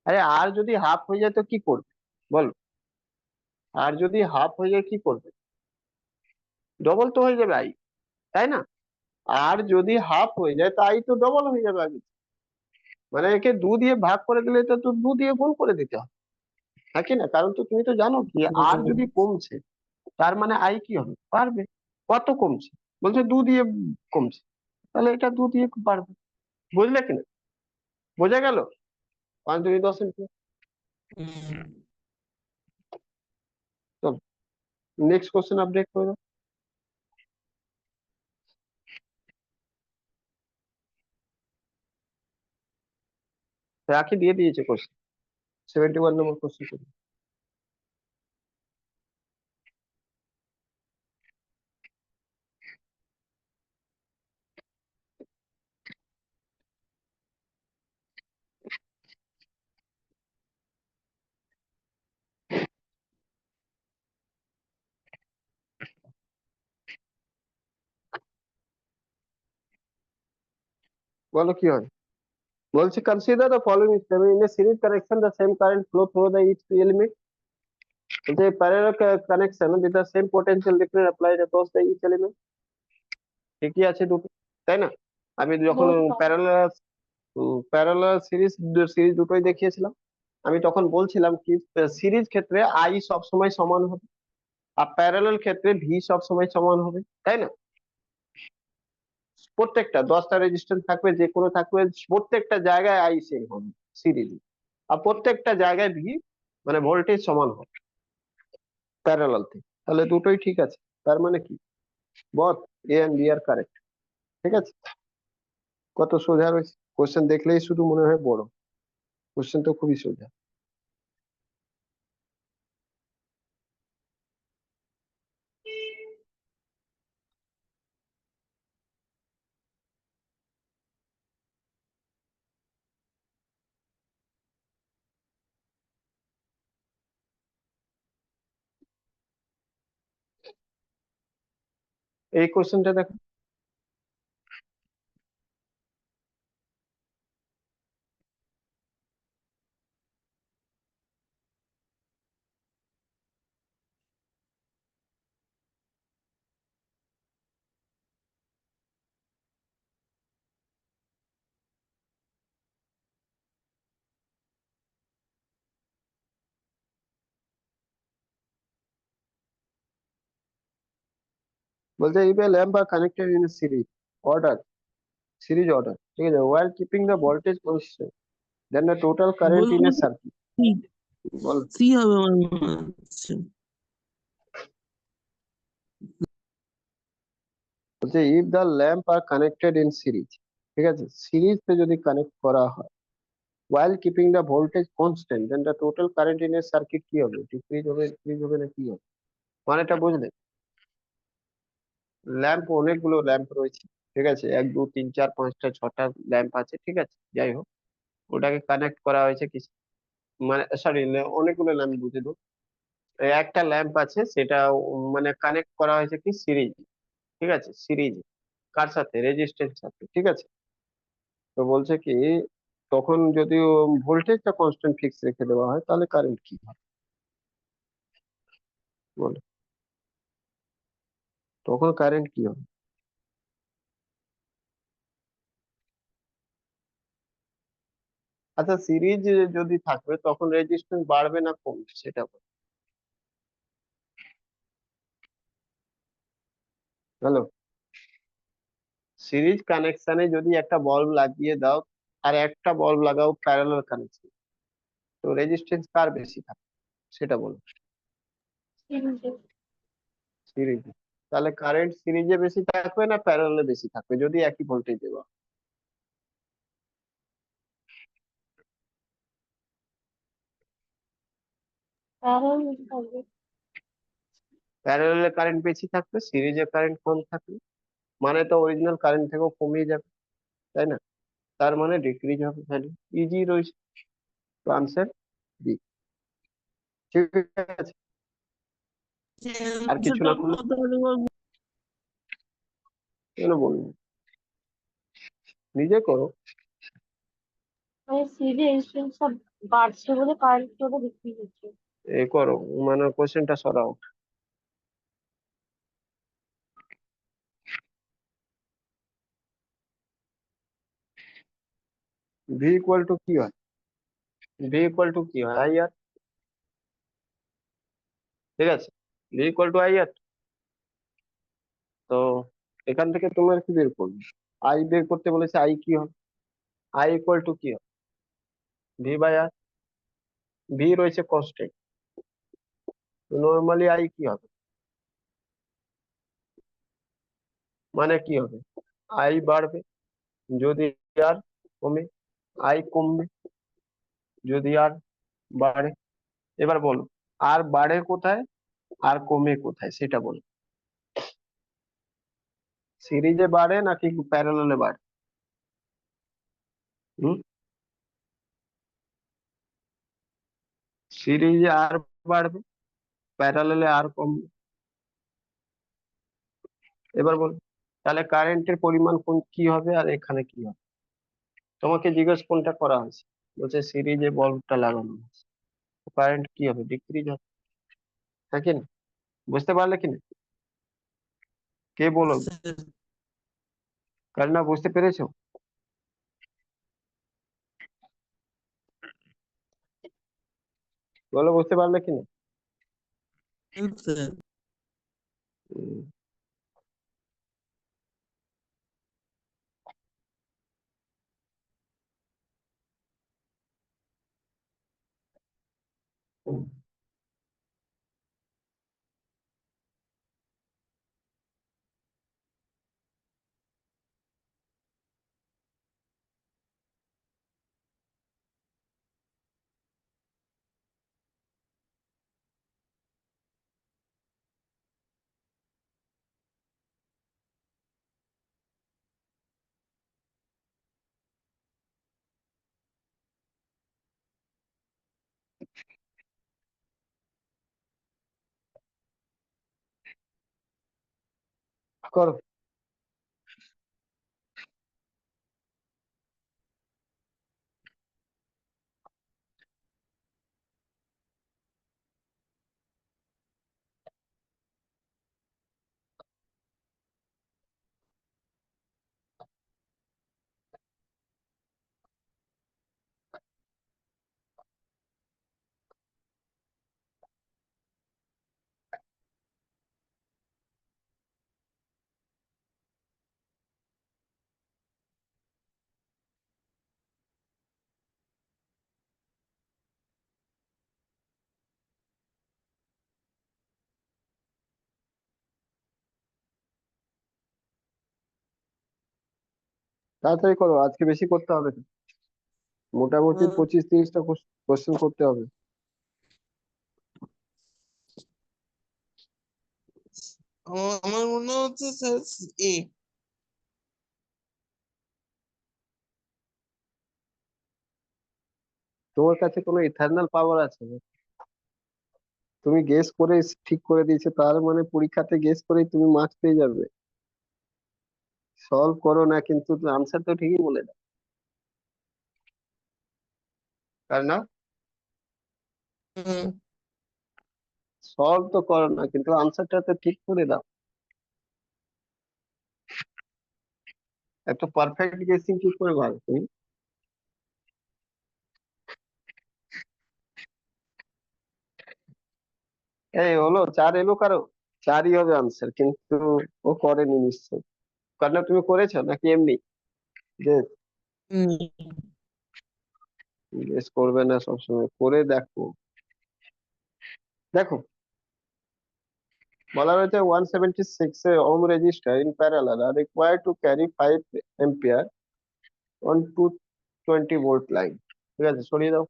আরে আর যদি হাফ হয়ে যায় তো কি করবে বলো? আর যদি হাফ হয়ে যায় কি করবে? ডবল তো হয়ে যাবে আই, তাই না? আর যদি হাফ হয়ে যায় তো আই তো ডবল হয়ে যাবে আগে। মানে একে 2 দিয়ে ভাগ করে দিলে তো 2 দিয়ে গুণ করে দিতে হবে, হ্যাঁ কি না? কারণ তো তুমি তো জানো কি, আর যদি কমছে তার মানে আই কি হবে, বাড়বে। কত কমছে? বলছে 2 দিয়ে কমছে, তাহলে এটা 2 দিয়ে বাড়বে। বুঝলে কিনা? বোঝা গেল? 5 2 10 এম্পিয়ার। হুম। চলো নেক্সট কোশ্চেন আপডেট করে দাও। রাখি দিয়ে দিয়েছে কোশ্চেন, 71 নম্বর কোশ্চেন। বলো কি হয়? বলছে consider the following step in a series connection the same current flow through the each element. বলছে parallel connection with the same potential difference applied across the each element. ঠিকই আছে দুটো, তাই না? আমি যখন both are parallel parallel series series দুটোই দেখিয়েছিলাম, আমি তখন বলছিলাম কি সিরিজ ক্ষেত্রে আই সব সময় সমান হবে, আর প্যারালাল ক্ষেত্রে ভি সব সময় সমান হবে, তাই না? প্রত্যেকটা 10টা রেজিস্ট্যান্স থাকবে, যে কোনো থাকবে, প্রত্যেকটা জায়গায় আই সেম হবে সিরিজ, আর প্রত্যেকটা জায়গায় ভি মানে ভোল্টেজ সমান হবে প্যারালাল থেকে। তাহলে দুটোই ঠিক আছে, তার মানে কি both A and B are correct. ঠিক আছে, কত সোজা রয়েছে, কোশ্চেন দেখলেই শুধু মনে হয় বড়, কোশ্চেন তো খুবই সোজা। এই কোশ্চেনটা দেখো, বলছে if a lamp are connected in a order series order, ঠিক আছে, while keeping the voltage constant, then the total current in a বলুন, circuit। বল। সি হবে আমার মনে হচ্ছে। বলছে if the lamp are connected in series, ঠিক আছে, সিরিজ তে যদি কানেক্ট করা হয় while keeping the voltage constant, then the total current in a circuit কি হবে, ডিক্রিজ হবে, ইনক্রিজ হবে, না কি হবে? মানেটা বুঝলে? ল্যাম্প, অনেকগুলো ল্যাম্প রয়েছে, ঠিক আছে, 1 2 3 4 5টা 6টা ল্যাম্প আছে, ঠিক আছে, যাই হোক, ওটাকে কানেক্ট করা হয়েছে কি, মানে সরি, অনেকগুলো ল্যাম্প বুঝে দাও। এই একটা ল্যাম্প আছে সেটা মানে কানেক্ট করা হয়েছে কি সিরিজ, ঠিক আছে, সিরিজ কার সাথে, রেজিস্ট্যান্স সাথে, ঠিক আছে। তো বলছে কি তখন যদি ভোল্টেজটা কনস্ট্যান্ট ফিক্স রেখে দেওয়া হয় তাহলে কারেন্ট কি হবে বলো? তখন কারেন্ট কি হবে? আচ্ছা, সিরিজ যদি থাকবে তখন রেজিস্ট্যান্স বাড়বে না কমবে সেটা বলো। হ্যালো, সিরিজ কানেকশনে যদি একটা বল্ব লাগিয়ে দাও আর একটা বল্ব লাগাও প্যারালাল কানেকশন, তো রেজিস্ট্যান্স কার বেশি থাকবে সেটা বলো। series. সিরিজে। তাহলে কারেন্ট সিরিজে বেশি থাকবে না প্যারালালে বেশি থাকবে যদি একই ভোল্টেজ দেওয়া? Parallel থাকবে। প্যারালালে কারেন্ট বেশি থাকবে, সিরিজে কারেন্ট কম থাকবে, মানে তো অরিজিনাল কারেন্ট থেকেও কমিয়ে যাবে, তাই না? তার মানে ডিক্রিজ হবে ভ্যালু। ইজি রয়েছে, তো আনসার বি। ঠিক আছে, আর কিছু না করলে কেন বলবো, নিজে করো। মানে সিরিজে ইনস্ট্যান্ট সব বাড়ছে বলে কারেন্ট ওটা বিক্রি হচ্ছে। এ করো, মানে কোশ্চেনটা সরাও। ভি ইকুয়াল টু কি হয়? ভি ইকুয়াল টু কি হয়? আই আর। ঠিক আছে, ভি ইকুয়াল টু আই আর। তো এখান থেকে তোমার কি বের করবে? আই বের করতে বলেছে, আই কি হবে? আই ইকুয়াল টু কি হবে? V by R. ভি রয়েছে কনস্ট্যান্ট, নর্মালি আই কি হবে? মানে কি হবে? আই বাড়বে যদি আর কমে, আই কমবে যদি আর বাড়ে। এবার বলো, আর বাড়ে কোথায় আর কমে কোথায় সেটা বলো। সিরিজে বাড়ে নাকি প্যারালালে বাড়ে? হুম, সিরিজে আর বাড়বে, প্যারালালে আর কমবে। এবার বলো, তাহলে কারেন্টের পরিমাণ কোন কি হবে আর এখানে কি হবে? তোমাকে জিজ্ঞেস কোনটা করা হয়েছে, বলছে সিরিজে বলটা লাগানো হয়েছে, কারেন্ট কি হবে? ডিক্রিজ হবে, হ্যাঁ কি না? বুঝতে পারলে কি না? কে বলো, কারণ না বুঝতে পেরেছো? বলো, বুঝতে পারলে কি না? হুম, হুম। করো। তাড়াতাড়ি করো, আজকে বেশি করতে হবে তো। মোটামুটি 25-30টা কোশ্চেন করতে হবে। আমার মনে হচ্ছে স্যার এ। তোমার কাছে কোনো ইথারনাল পাওয়ার আছে না? তুমি গেস করে ঠিক করে দিয়েছো, তার মানে পরীক্ষাতে গেস করেই তুমি মার্কস পেয়ে যাবে? সলভ করো না কিন্তু আনসার তো ঠিকই বলে দাও, তাই না? হুম, সলভ তো করো না কিন্তু আনসারটা তো ঠিক করে দাও। এত পারফেক্ট গেসিং কি করে ভালো তুমি? এই হলো 4 এলো কারো? 4ই হবে আনসার, কিন্তু ও করেনি নিশ্চয়। কারণ তুমি করেছো নাকি এমনি গেস? হুম। গেস করবে না, সবসময় করে দেখো। দেখো, বলা রয়েছে 176 ohm register in parallel R required to carry 5 ampere on 220 volt line. ঠিক আছে, সরিয়ে দাও।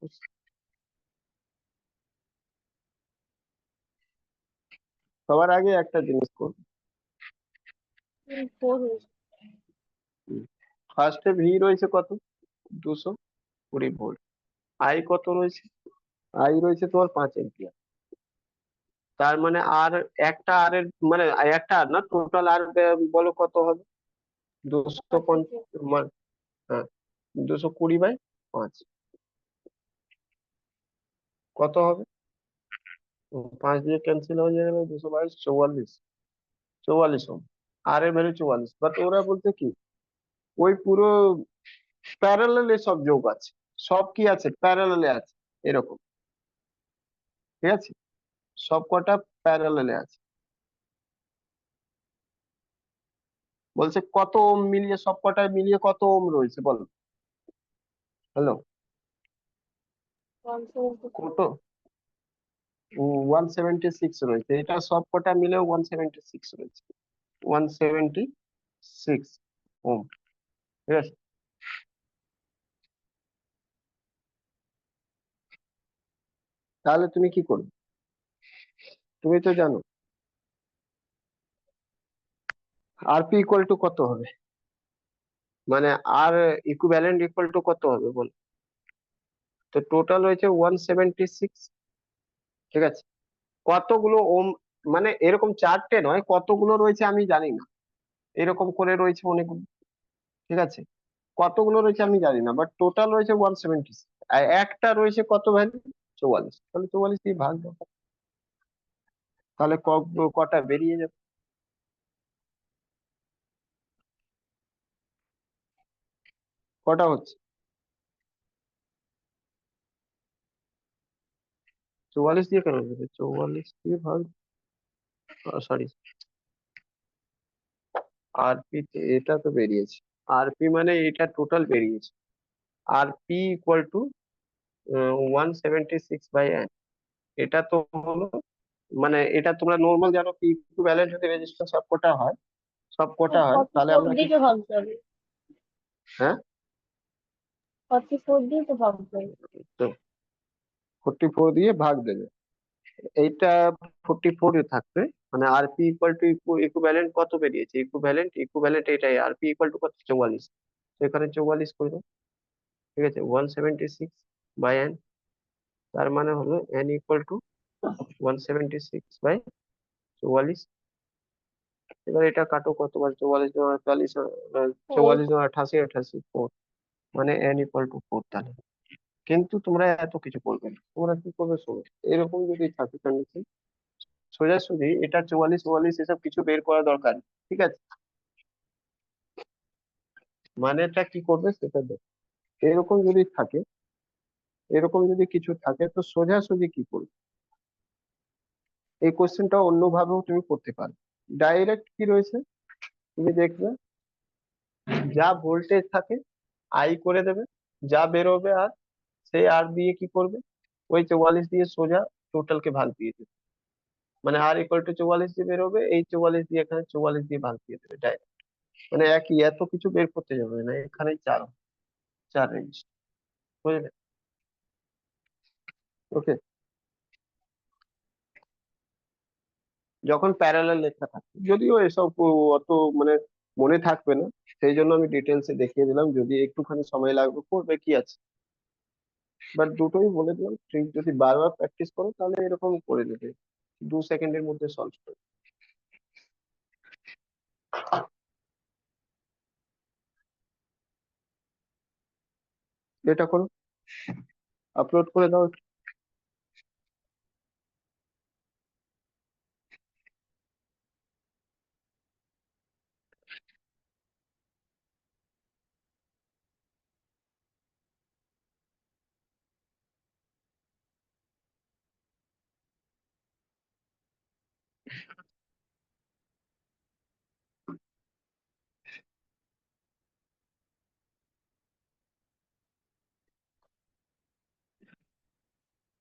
সবার আগে একটা জিনিস করবে, ফোর হয়েছে। ফার্স্টে ভি রয়েছে কত? 220 ভোল্ট। আই কত রয়েছে? আই রয়েছে তোমার 5 এম্পিয়ার। তার মানে আর একটা আর এর মানে একটা আর না, টোটাল আর বলো কত হবে? 250, হ্যাঁ, 220/5 কত হবে? 5 দিয়ে ক্যান্সেল হয়ে যাবে, 222, 44, 44 হবে। আর এর ভ্যালু 44, বাট ওরা বলতে কি ওই পুরো প্যারালালে সব যোগ আছে, সব কি আছে প্যারালালে আছে এরকম, ঠিক আছে, সব কটা প্যারালালে আছে। বলছে কত ওম মিলিয়ে, সব কটা মিলিয়ে কত ওম রয়েছে বলো। হ্যালো, 176। কত? 176 রয়েছে, এটা সব কটা মিলেও 176 রয়েছে, 176 ওম, ঠিক আছে। তাহলে তুমি কি করবে? তুমি তো জানো আরপি ইকুয়াল টু কত হবে, মানে আর ইকুইভ্যালেন্ট ইকুয়াল টু কত হবে বল। তো টোটাল হয়েছে 176, ঠিক আছে। কতগুলো ওম, মানে এরকম চারটে নয়, কতগুলো রয়েছে আমি জানি না, এরকম করে রয়েছে অনেকগুলো, ঠিক আছে। কতগুলো রয়েছে আমি জানি না, বাট টোটাল রয়েছে 176, আর একটা রয়েছে কত ভ্যালু, 44, তাহলে 44 দিয়ে ভাগ দাও, তাহলে কটা বেরিয়ে যাবে? কটা হচ্ছে? 44 দিয়ে কেন হবে? 44 দিয়ে ভাগ, সরি, আরপি এটা তো বেরিয়েছে, আরপি মানে এটা টোটাল বেরিয়েছে, আরপি ইকুয়াল টু 176/n, এটা তো হলো, মানে এটা তোমরা নর্মাল জানো কি ইকুইভ্যালেন্ট যদি রেজিস্ট্যান্স সবকটা হয়, সবকটা হয়, তাহলে 44 আমরা কি, দিয়ে তো ভাগতে হবে, হ্যাঁ, 44 দিয়ে তো ভাগতে হবে। তো 44 দিয়ে ভাগ দেবে, এইটা 44 এ থাকবে, মানে আরপি ইকুয়াল টু ইকুইভ্যালেন্ট কত বেরিয়েছে, ইকুইভ্যালেন্ট ইকুইভ্যালেন্ট এটাই, আরপি ইকুয়াল টু কত, 44, তো এখানে 44 করে দাও, ঠিক আছে, 176/n, তার মানে হলো n ইকুয়াল টু 176/44। এবার এটা কাটো, কতবার, 44 44, 4। 44 88, 88 4, মানে n ইকুয়াল টু 4 তাহলে। কিন্তু তোমরা এত কিছু করবে না, তোমরা কি করবে শোনো, এরকম যদি থাকে কন্ডিশন, সোজাসুজি এটা 44 44 এসব কিছু বের করা দরকার নেই, ঠিক আছে, মানেটা কি করবে সেটা দেখো। এরকম যদি থাকে, এরকম যদি কিছু থাকে, তো সোজাসুজি কি করবে, এই কোশ্চেনটা অন্যভাবেও তুমি করতে পারো। ডাইরেক্ট কি রয়েছে তুমি দেখবে, যা ভোল্টেজ থাকে আই করে দেবে, যা বেরোবে আর, সেই আর দিয়ে কি করবে, ওই 44 দিয়ে সোজা টোটালকে ভাগ দিয়ে দেবে, মানে আর ইকুয়াল টু 44 দিয়ে বেরোবে, এই 44 দিয়ে এখানে 44 দিয়ে ভাগ দিয়ে দেবে ডাইরেক্ট, মানে একই, এত কিছু বের করতে যাবে না, এখানে চার, চার রেঞ্জ, বুঝলে, ওকে। যখন প্যারালাল লেখা থাকে, যদিও এসব অত মানে মনে থাকবে না, সেই জন্য আমি ডিটেলসে দেখিয়ে দিলাম, যদি একটুখানি সময় লাগবে করবে কি আছে, বাট দুটোই বলে দিলাম, ঠিক যদি বারবার প্র্যাকটিস করো তাহলে এরকম করে নেবে, 2 সেকেন্ডের মধ্যে সলভ করে। এটা করো, আপলোড করে দাও।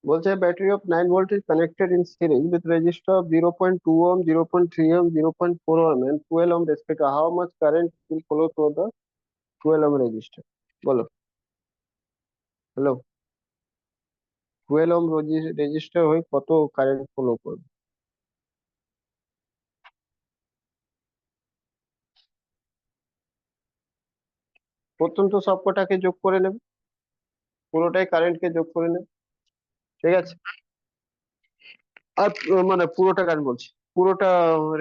বলছে battery of 9 volt is connected in series with resistor of 0.2 ohm, 0.3 ohm, 0.4 ohm and 12 ohm respectively. How much current will flow through the 12 ohm resistor? বলো, হ্যালো, 12 ohm রেজিস্টার হয়ে কত কারেন্ট ফ্লো করবে? প্রথম তো সবকটাকে যোগ করে নেবে, পুরোটাই কারেন্টকে যোগ করে নেবে, ঠিক আছে। আর মানে পুরোটা কাজ বলছি, পুরোটা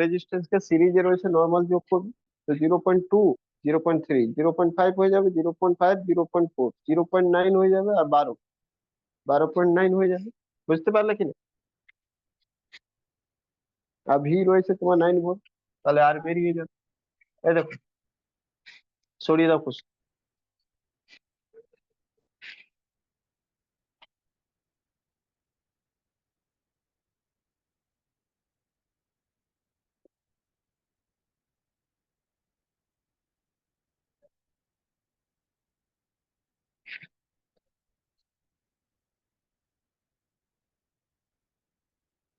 রেজিস্ট্যান্স কে সিরিজে রয়েছে নর্মাল যোগ করবে। তো 0.2, 0.3, 0.5 হয়ে যাবে, 0.5, 0.4, 0.9 হয়ে যাবে, আর 12.9 হয়ে যাবে। বুঝতে পারলে কিনা? আর ভি রয়েছে তোমার 9 ভোল্ট, তাহলে আর বেরিয়ে যাবে। এই দেখো, সরিয়ে দাও কোশ্চেন।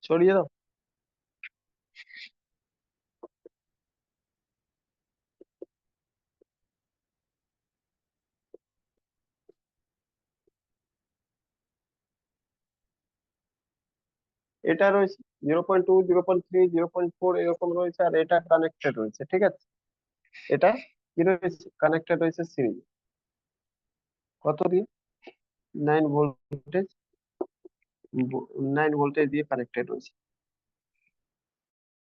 সরিয়ে দাও। এটা রয়েছে 0.2, 0.3, 0.4 এরকম রয়েছে, আর এটা কানেক্টেড রয়েছে। ঠিক আছে, এটা কি রয়েছে? কানেক্টেড রয়েছে সিরিজ। কত দিয়ে? 9 ভোল্টেজ, 9 ভোল্টেজ দিয়ে কানেক্টেড রয়েছে।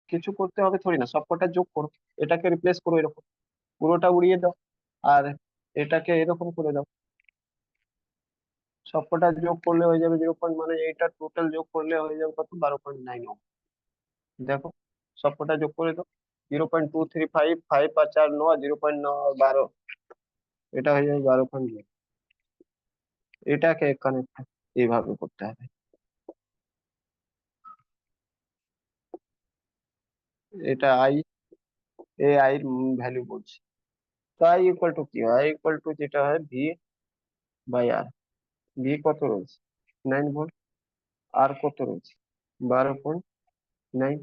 কিছু করতে হবে থোড়ি না, সবকটা যোগ করো, এটাকে রিপ্লেস করো এরকম, পুরোটা উড়িয়ে দাও, আর এটাকে এরকম করে দাও। সবকটা যোগ করলে হয়ে যাবে 0. মানে এইটা টোটাল যোগ করলে হয়ে যাবে কত? 12.9 ওহম। দেখো, সবকটা যোগ করে দাও। 0.235, 5 আর 4 9, 0.9 12, এটা হয়ে যাবে 12.9। এটাকে কানেক্ট এইভাবে করতে হবে। এটা আই, এ আই এর ভ্যালু বলছি। তো আই ইকুয়াল টু কি হয়? আই ইকুয়াল টু যেটা হয় ভি বাই আর। ভি কত রয়েছে? 9 ভোল্ট। আর কত রয়েছে? 12.9।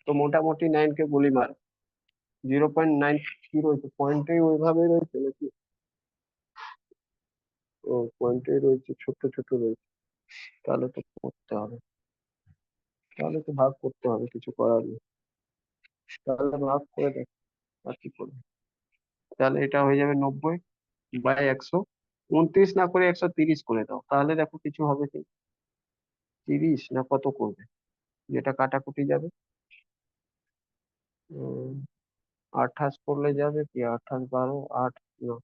তো মোটামুটি 9 কে গুলি মার। 0.9 কি রয়েছে? পয়েন্টই ওইভাবে রয়েছে নাকি? ও, পয়েন্টই রয়েছে, ছোট ছোট রয়েছে। তাহলে তো করতে হবে, তাহলে তো ভাগ করতে হবে, কিছু করার নেই। তাহলে ভাগ করে দেখ, আর কি করবে। তাহলে এটা হয়ে যাবে 90/100। 29 না করে 130 করে দাও, তাহলে দেখো কিছু হবে কি। 30 না কত করবে? যেটা কাটাকুটি যাবে। 28 করলে যাবে কি? 28, 12, 8, 9,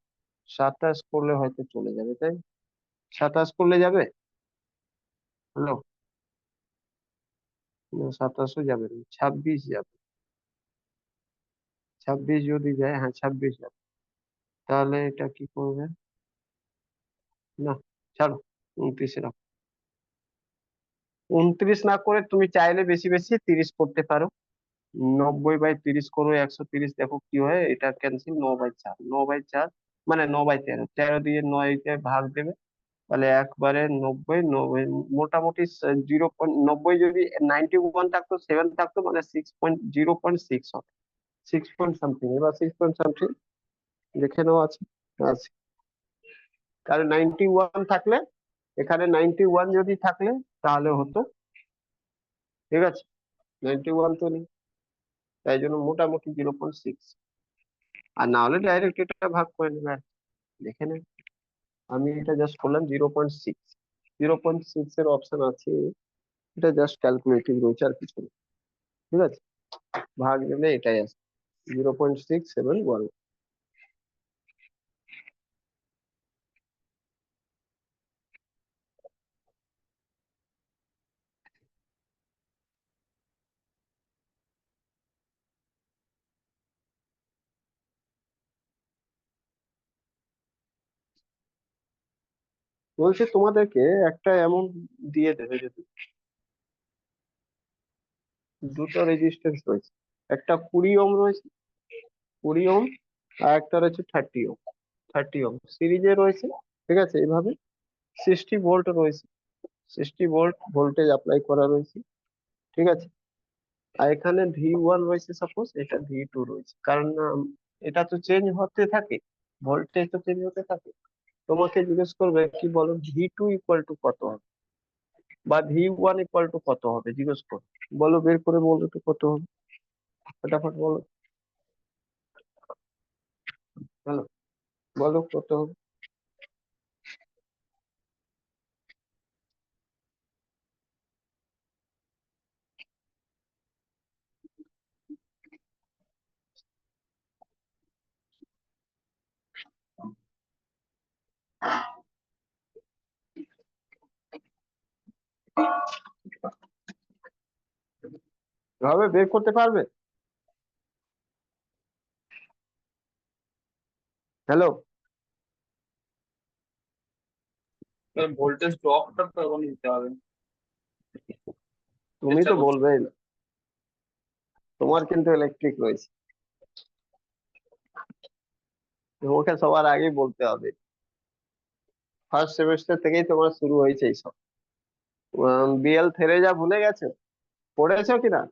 27 করলে হয়তো চলে যাবে, তাই? 27 করলে যাবে? হ্যালো? 27ও যাবে না, 26 যাবে। 26 যদি যায়, হ্যাঁ 26 যাবে। তাহলে এটা কি করবে? না, ছাড়ো, 29 রাখো। 29 না করে তুমি চাইলে বেশি বেশি 30 করতে পারো। 90/30 করো, 130, দেখো কি হয়। এটা ক্যান্সেল, 9/4, 9/4 মানে 9/13, 13 দিয়ে 9 কে ভাগ দেবে। তাহলে একবারে 90, 90 মোটামুটি 0.90, যদি 91 থাকতো, 7 থাকতো, মানে 0.6 হবে। 6 পয়েন্ট সামথিং, এবার 6 পয়েন্ট সামথিং দেখে নেওয়া আছে। আছে, তাহলে 91 থাকলে, এখানে 91 যদি থাকলে তাহলে হতো। ঠিক আছে, 91 তো নেই, তাই জন্য মোটামুটি 0.6। আর না হলে ডাইরেক্ট এটা ভাগ করে নেবে, আর দেখে নেবে। আমি এটা জাস্ট করলাম 0.6, 0.6 এর অপশন আছে, এটা জাস্ট ক্যালকুলেটিভ রয়েছে, আর কিছু না। ঠিক আছে, ভাগ দিলে এটাই আসে, 0.671। বলছে তোমাদেরকে একটা অ্যামাউন্ট দিয়ে দেবে, যদি দুটো রেজিস্ট্যান্স রয়েছে, একটা 20 ওহম রয়েছে, 20 ওহম, আর একটা রয়েছে 30 ওহম। 30 ওহম সিরিজে রয়েছে। ঠিক আছে, এইভাবে 60 ভোল্ট রয়েছে, 60 ভোল্ট ভোল্টেজ অ্যাপ্লাই করা রয়েছে। ঠিক আছে, আর এখানে V1 রয়েছে, সাপোজ এটা V2 রয়েছে, কারণ এটা তো চেঞ্জ হতে থাকে, ভোল্টেজ তো চেঞ্জ হতে থাকে। তোমাকে জিজ্ঞেস করবে কি, বলো V2 ইকুয়াল টু কত হবে, বা V1 ইকুয়াল টু কত হবে, জিজ্ঞেস করো। বলো, বের করে বলো তো কত হবে, ফটাফট বলো। বলো, বলো কত হবে। এভাবে বের করতে পারবে? হ্যালো, ভোল্টেজ ড্রপটা তখন নিতে হবে। তুমি তো বলবেই না, তোমার কিন্তু ইলেকট্রিক রয়েছে, তোমাকে সবার আগেই বলতে হবে। ফার্স্ট সেমিস্টার থেকেই তোমার শুরু হয়েছে এইসব। বিএল থেরেজা ভুলে গেছো? পড়েছো কিনা?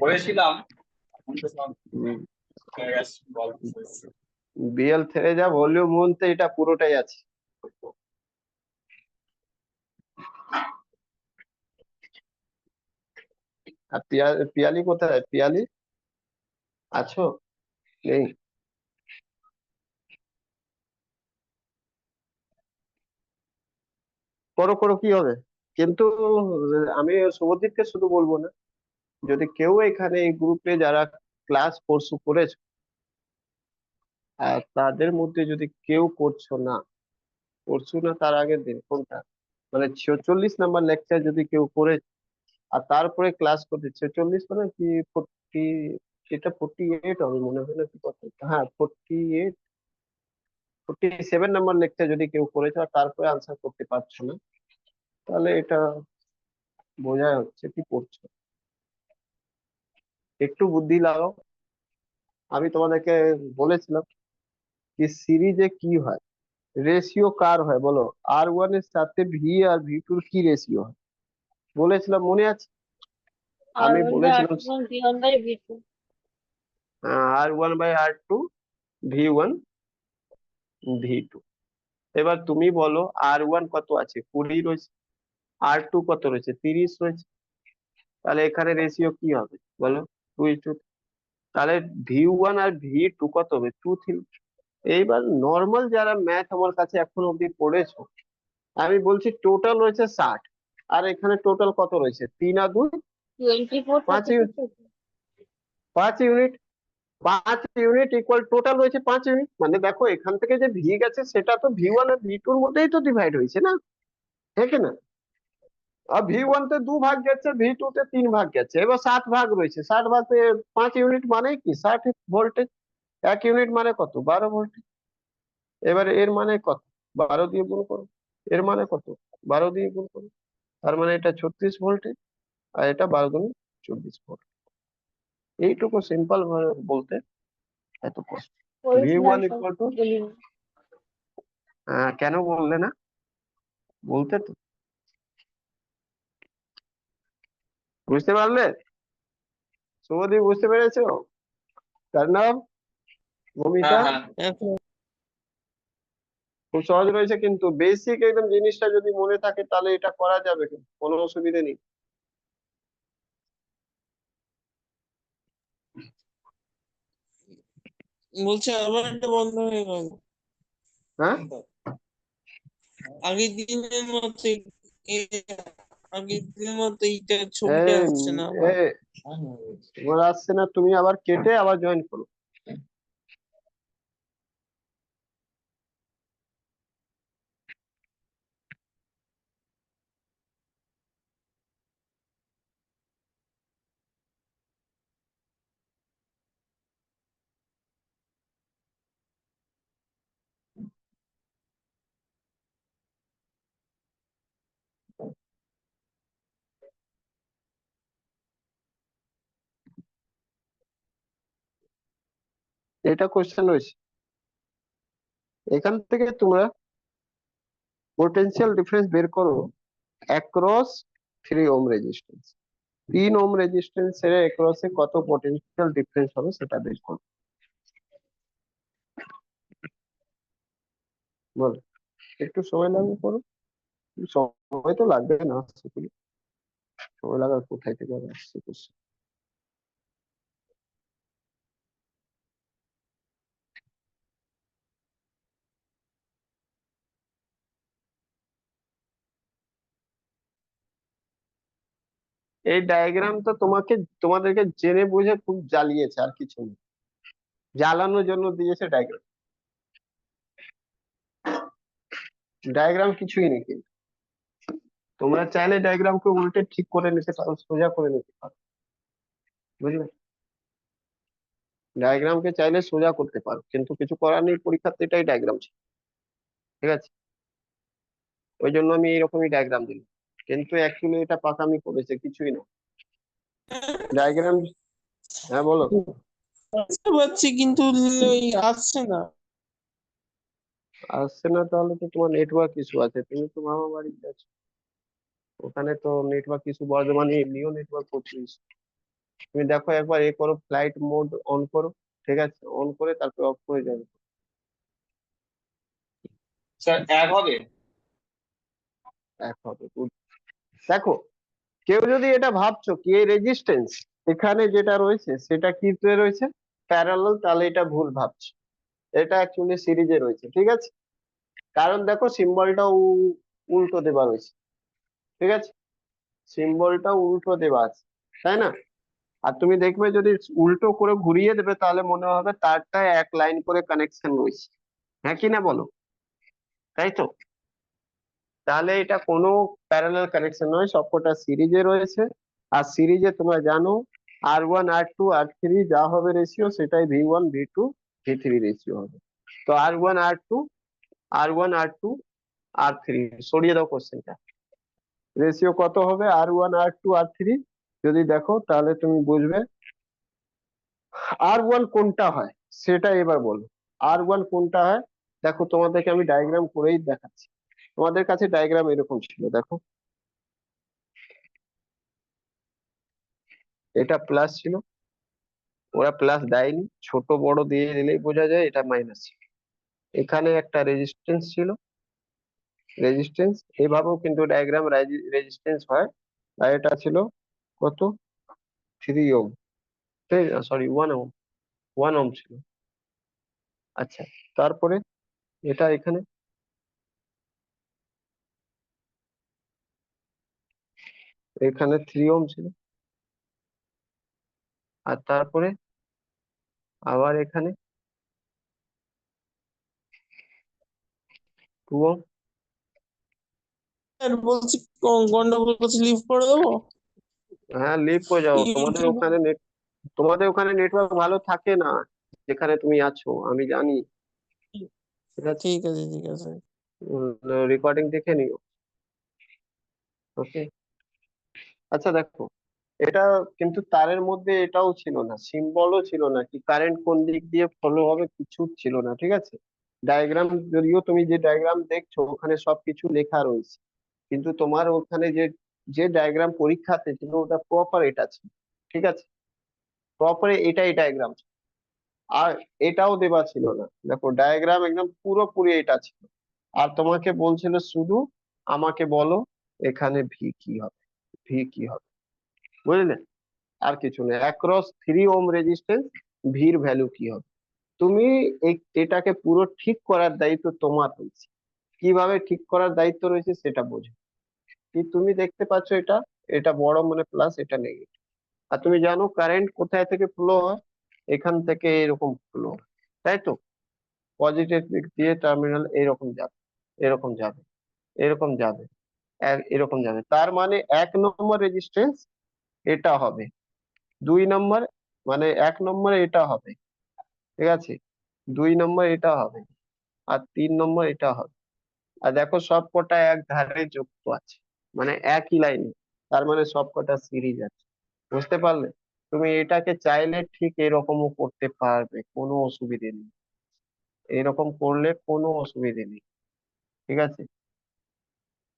পড়েছিলাম, এখন তো সব হুম, হয়ে গেছে, গল্প। বিএল থেরেজা ভলিউম 1 তে এটা পুরোটাই আছে। আর পিয়ালি কোথায়? পিয়ালি আছো? নেই? করো করো, কি হবে? কিন্তু আমি শুভদীপকে শুধু বলবো না, যদি কেউ এখানে এই গ্রুপে যারা ক্লাস কোর্স করেছো আর তাদের মধ্যে যদি কেউ করছো না তার আগের দিন কোনটা, মানে 46 নাম্বার লেকচার যদি কেউ করে আর তারপরে ক্লাস করতে 46 মানে কি 40, এটা 48 হবে মনে হয় না কি কত, হ্যাঁ 48, 47 নাম্বার লেকচার যদি কেউ করেছো আর তারপরে আনসার করতে পারছো না, তাহলে এটা বোঝা হচ্ছে কি পড়ছো। একটু বুদ্ধি লাগাও। আমি তোমাদেরকে বলেছিলাম যে সিরিজে কি হয়, রেশিও কার হয় বলো? R1 এর সাথে ভি আর V2 কি রেশিও হয় বলেছিলাম, মনে আছে? আর আমি ওয়ান বাই আর বলেছিলাম two B one by B two. R1/R2 V1 V2। এবার তুমি বলো R1 কত আছে? 20 রয়েছে। R2 কত রয়েছে? 30 রয়েছে। তাহলে এখানে রেশিও কি হবে বলো? 2:2। তাহলে V1 আর V2 কত হবে? 2:3। এইবার নর্মাল যারা ম্যাথ আমার কাছে এখন অব্দি পড়েছো, আমি বলছি টোটাল রয়েছে 60, আর এখানে টোটাল কত রয়েছে? 3 আর 2 24 5 36 আছে। 5 ইউনিট। 5 ইউনিট ইকুয়াল টোটাল রয়েছে 5 ইউনিট, মানে দেখো এখান থেকে যে ভি গেছে সেটা তো V1 আর V2 এর মধ্যেই তো ডিভাইড হয়েছে না, ঠিক না? আর V1 তে 2 ভাগ গেছে, V2 তে 3 ভাগ গেছে, এবার 60 ভাগ রয়েছে। 60 ভাগে 5 ইউনিট মানে কি? 60 ভোল্টেজ। 1 ইউনিট মানে কত? 12 ভোল্টেজ। এবারে এর মানে কত? 12 দিয়ে গুণ করো। এর মানে কত? 12 দিয়ে গুণ করো। তার মানে এটা 36 ভোল্টেজ, আর এটা 12 × 24 ভোল্ট। এইটুকু সিম্পল ভাবে বলতে এত কষ্ট। ভি বলেছিলাম ওয়ান তো, ইকুয়াল টু, বলিনি। কেন বললে না? বলতে তো। বুঝতে পারলে? শুভদীপ বুঝতে পেরেছো? তার নাম হ্যাঁ ভূমিকা। হ্যাঁ, খুব সহজ রয়েছে, কিন্তু বেসিক একদম জিনিসটা যদি মনে থাকে তাহলে এটা করা যাবে, কিন্তু কোনো অসুবিধা নেই। বলছে আবার একটা বন্ধ হয়ে গেল। হ্যাঁ, আগের দিনের মতো আগের দিনের মতো এইটা ছবিটা এই আসছে না আবার। তোমার আসছে না, তুমি আবার কেটে আবার জয়েন করো। এটা কোশ্চেন রয়েছে, এখান থেকে তোমরা পোটেনশিয়াল ডিফারেন্স বের করো across 3 ohm resistance. 3 ohm resistance এর অ্যাক্রসে কত পোটেনশিয়াল ডিফারেন্স হবে সেটা বের করো। বলো, একটু সময় লাগবে করো। সময় তো লাগবে না, আশা করি। সময় লাগার কোথায় থেকে আবার আসছে question? এই ডায়াগ্রাম তো তোমাদেরকে জেনে বুঝে খুব জ্বালিয়েছে, আর কিছু না, জ্বালানোর জন্য দিয়েছে ডায়াগ্রাম। ডায়াগ্রাম কিছুই নেই কিন্তু। তোমরা চাইলে ডায়াগ্রামকে উল্টে ঠিক করে নিতে পারো, সোজা করে নিতে পারো, বুঝলে? ডায়াগ্রামকে চাইলে সোজা করতে পারো, কিন্তু কিছু করার নেই, পরীক্ষাতে এটাই ডায়াগ্রাম ছিল, ঠিক আছে? ওই জন্য আমি এইরকমই ডায়াগ্রাম দিলাম, কিন্তু অ্যাকচুয়ালি এটা পাকামি করেছে, কিছুই না ডায়াগ্রাম। হ্যাঁ বলো। বুঝতে পারছি কিন্তু ওই আসছে না। আসছে না? তাহলে তো তোমার নেটওয়ার্ক ইস্যু আছে, তুমি তো মামা বাড়িতে আছো, ওখানে তো নেটওয়ার্ক ইস্যু, বর্ধমানে এমনিও নেটওয়ার্ক প্রচুর issue। তুমি দেখো একবার এ করো, ফ্লাইট মোড অন করো, ঠিক আছে? অন করে তারপর অফ করে যাবে। স্যার এক হবে? এক হবে, good। দেখো, কেউ যদি এটা ভাবছো কি এই রেজিস্ট্যান্স এখানে যেটা রয়েছে সেটা কিতে রয়েছে, প্যারালাল, তাহলে এটা ভুল ভাবছো। এটা অ্যাকচুয়ালি সিরিজে রয়েছে, ঠিক আছে? কারণ দেখো সিম্বলটা উল্টো দেওয়া রয়েছে, ঠিক আছে? সিম্বলটা উল্টো দেওয়া আছে, তাই না? আর তুমি দেখবে যদি উল্টো করে ঘুরিয়ে দেবে তাহলে মনে হবে তারটা এক লাইন করে কানেকশন রয়েছে, হ্যাঁ কি না বলো? তাই তো? তাহলে এটা কোনো প্যারালাল কানেকশন নয়, সবকটা সিরিজে রয়েছে। আর সিরিজে তোমরা জানো R1 R2 R3 যা হবে রেশিও, সেটাই V1 V2 V3 রেশিও হবে। তো R1 R2 R1 R2 R3 সরিয়ে দাও কোশ্চেনটা, রেশিও কত হবে R1 R2 R3? যদি দেখো তাহলে তুমি বুঝবে R1 কোনটা হয়, সেটা এবার বলো। R1 কোনটা হয়? দেখো তোমাদেরকে আমি ডায়াগ্রাম করেই দেখাচ্ছি। তোমাদের কাছে ডায়াগ্রাম এরকম ছিল, দেখো এটা প্লাস ছিল, ওরা প্লাস দেয়নি, ছোট বড় দিয়ে দিলেই বোঝা যায় এটা মাইনাস ছিল। এখানে একটা রেজিস্ট্যান্স ছিল, রেজিস্ট্যান্স এভাবেও কিন্তু ডায়াগ্রাম রেজিস্ট্যান্স হয়। আর এটা ছিল কত, 3 ওহম, সরি 1 ওহম, 1 ওহম ছিল। আচ্ছা, তারপরে এটা এখানে এখানে 3 ওহম ছিল, আর তারপরে আবার এখানে 2 ওহম। স্যার বলছি গন্ডগোল করছি, লিভ করে দেবো? হ্যাঁ লিভ করে যাও, তোমাদের ইউটিউব। ওখানে তোমাদের ওখানে নেটওয়ার্ক ভালো থাকে না, যেখানে তুমি আছো আমি জানি, ঠিক আছে? ঠিক আছে ঠিক আছে। রেকর্ডিং দেখে নিও, ওকে? আচ্ছা দেখো, এটা কিন্তু তারের মধ্যে এটাও ছিল না, সিম্বলও ছিল না, কি কারেন্ট কোন দিক দিয়ে ফলো হবে কিছু ছিল না, ঠিক আছে? ডায়াগ্রাম, যদিও তুমি যে ডায়াগ্রাম দেখছো ওখানে সবকিছু লেখা রয়েছে, কিন্তু তোমার ওখানে যে যে ডায়াগ্রাম পরীক্ষাতে ছিল ওটা প্রপার এটা ছিল, ঠিক আছে? প্রপার এটাই ডায়াগ্রাম, আর এটাও দেওয়া ছিল না। দেখো ডায়াগ্রাম একদম পুরোপুরি এটা ছিল, আর তোমাকে বলছিল শুধু আমাকে বলো এখানে ভি কি হবে, ভি কি হবে, বুঝলে? আর কিছু নেই, অ্যাক্রস 3 ওহম রেজিস্ট্যান্স ভির ভ্যালু কি হবে। তুমি এটাকে পুরো ঠিক করার দায়িত্ব তোমার রয়েছে, কিভাবে ঠিক করার দায়িত্ব রয়েছে সেটা বোঝো। কি তুমি দেখতে পাচ্ছ এটা, এটা বড় মানে প্লাস, এটা নেগেটিভ। আর তুমি জানো কারেন্ট কোথায় থেকে ফ্লো হয়, এখান থেকে এরকম ফ্লো, তাই তো? পজিটিভ দিক দিয়ে টার্মিনাল এরকম যাবে, এরকম যাবে, এরকম যাবে, এরকম যাবে, তার মানে 1 নম্বর রেজিস্ট্যান্স এটা হবে, 2 নম্বর মানে 1 নম্বরে এটা হবে, ঠিক আছে? 2 নম্বর এটা হবে, আর 3 নম্বর এটা হবে। আর দেখো সব কটা এক ধারে যুক্ত আছে, মানে একই লাইনে, তার মানে সব কটা সিরিজ আছে, বুঝতে পারলে? তুমি এটাকে চাইলে ঠিক এরকমও করতে পারবে, কোনো অসুবিধে নেই, এরকম করলে কোনো অসুবিধে নেই, ঠিক আছে?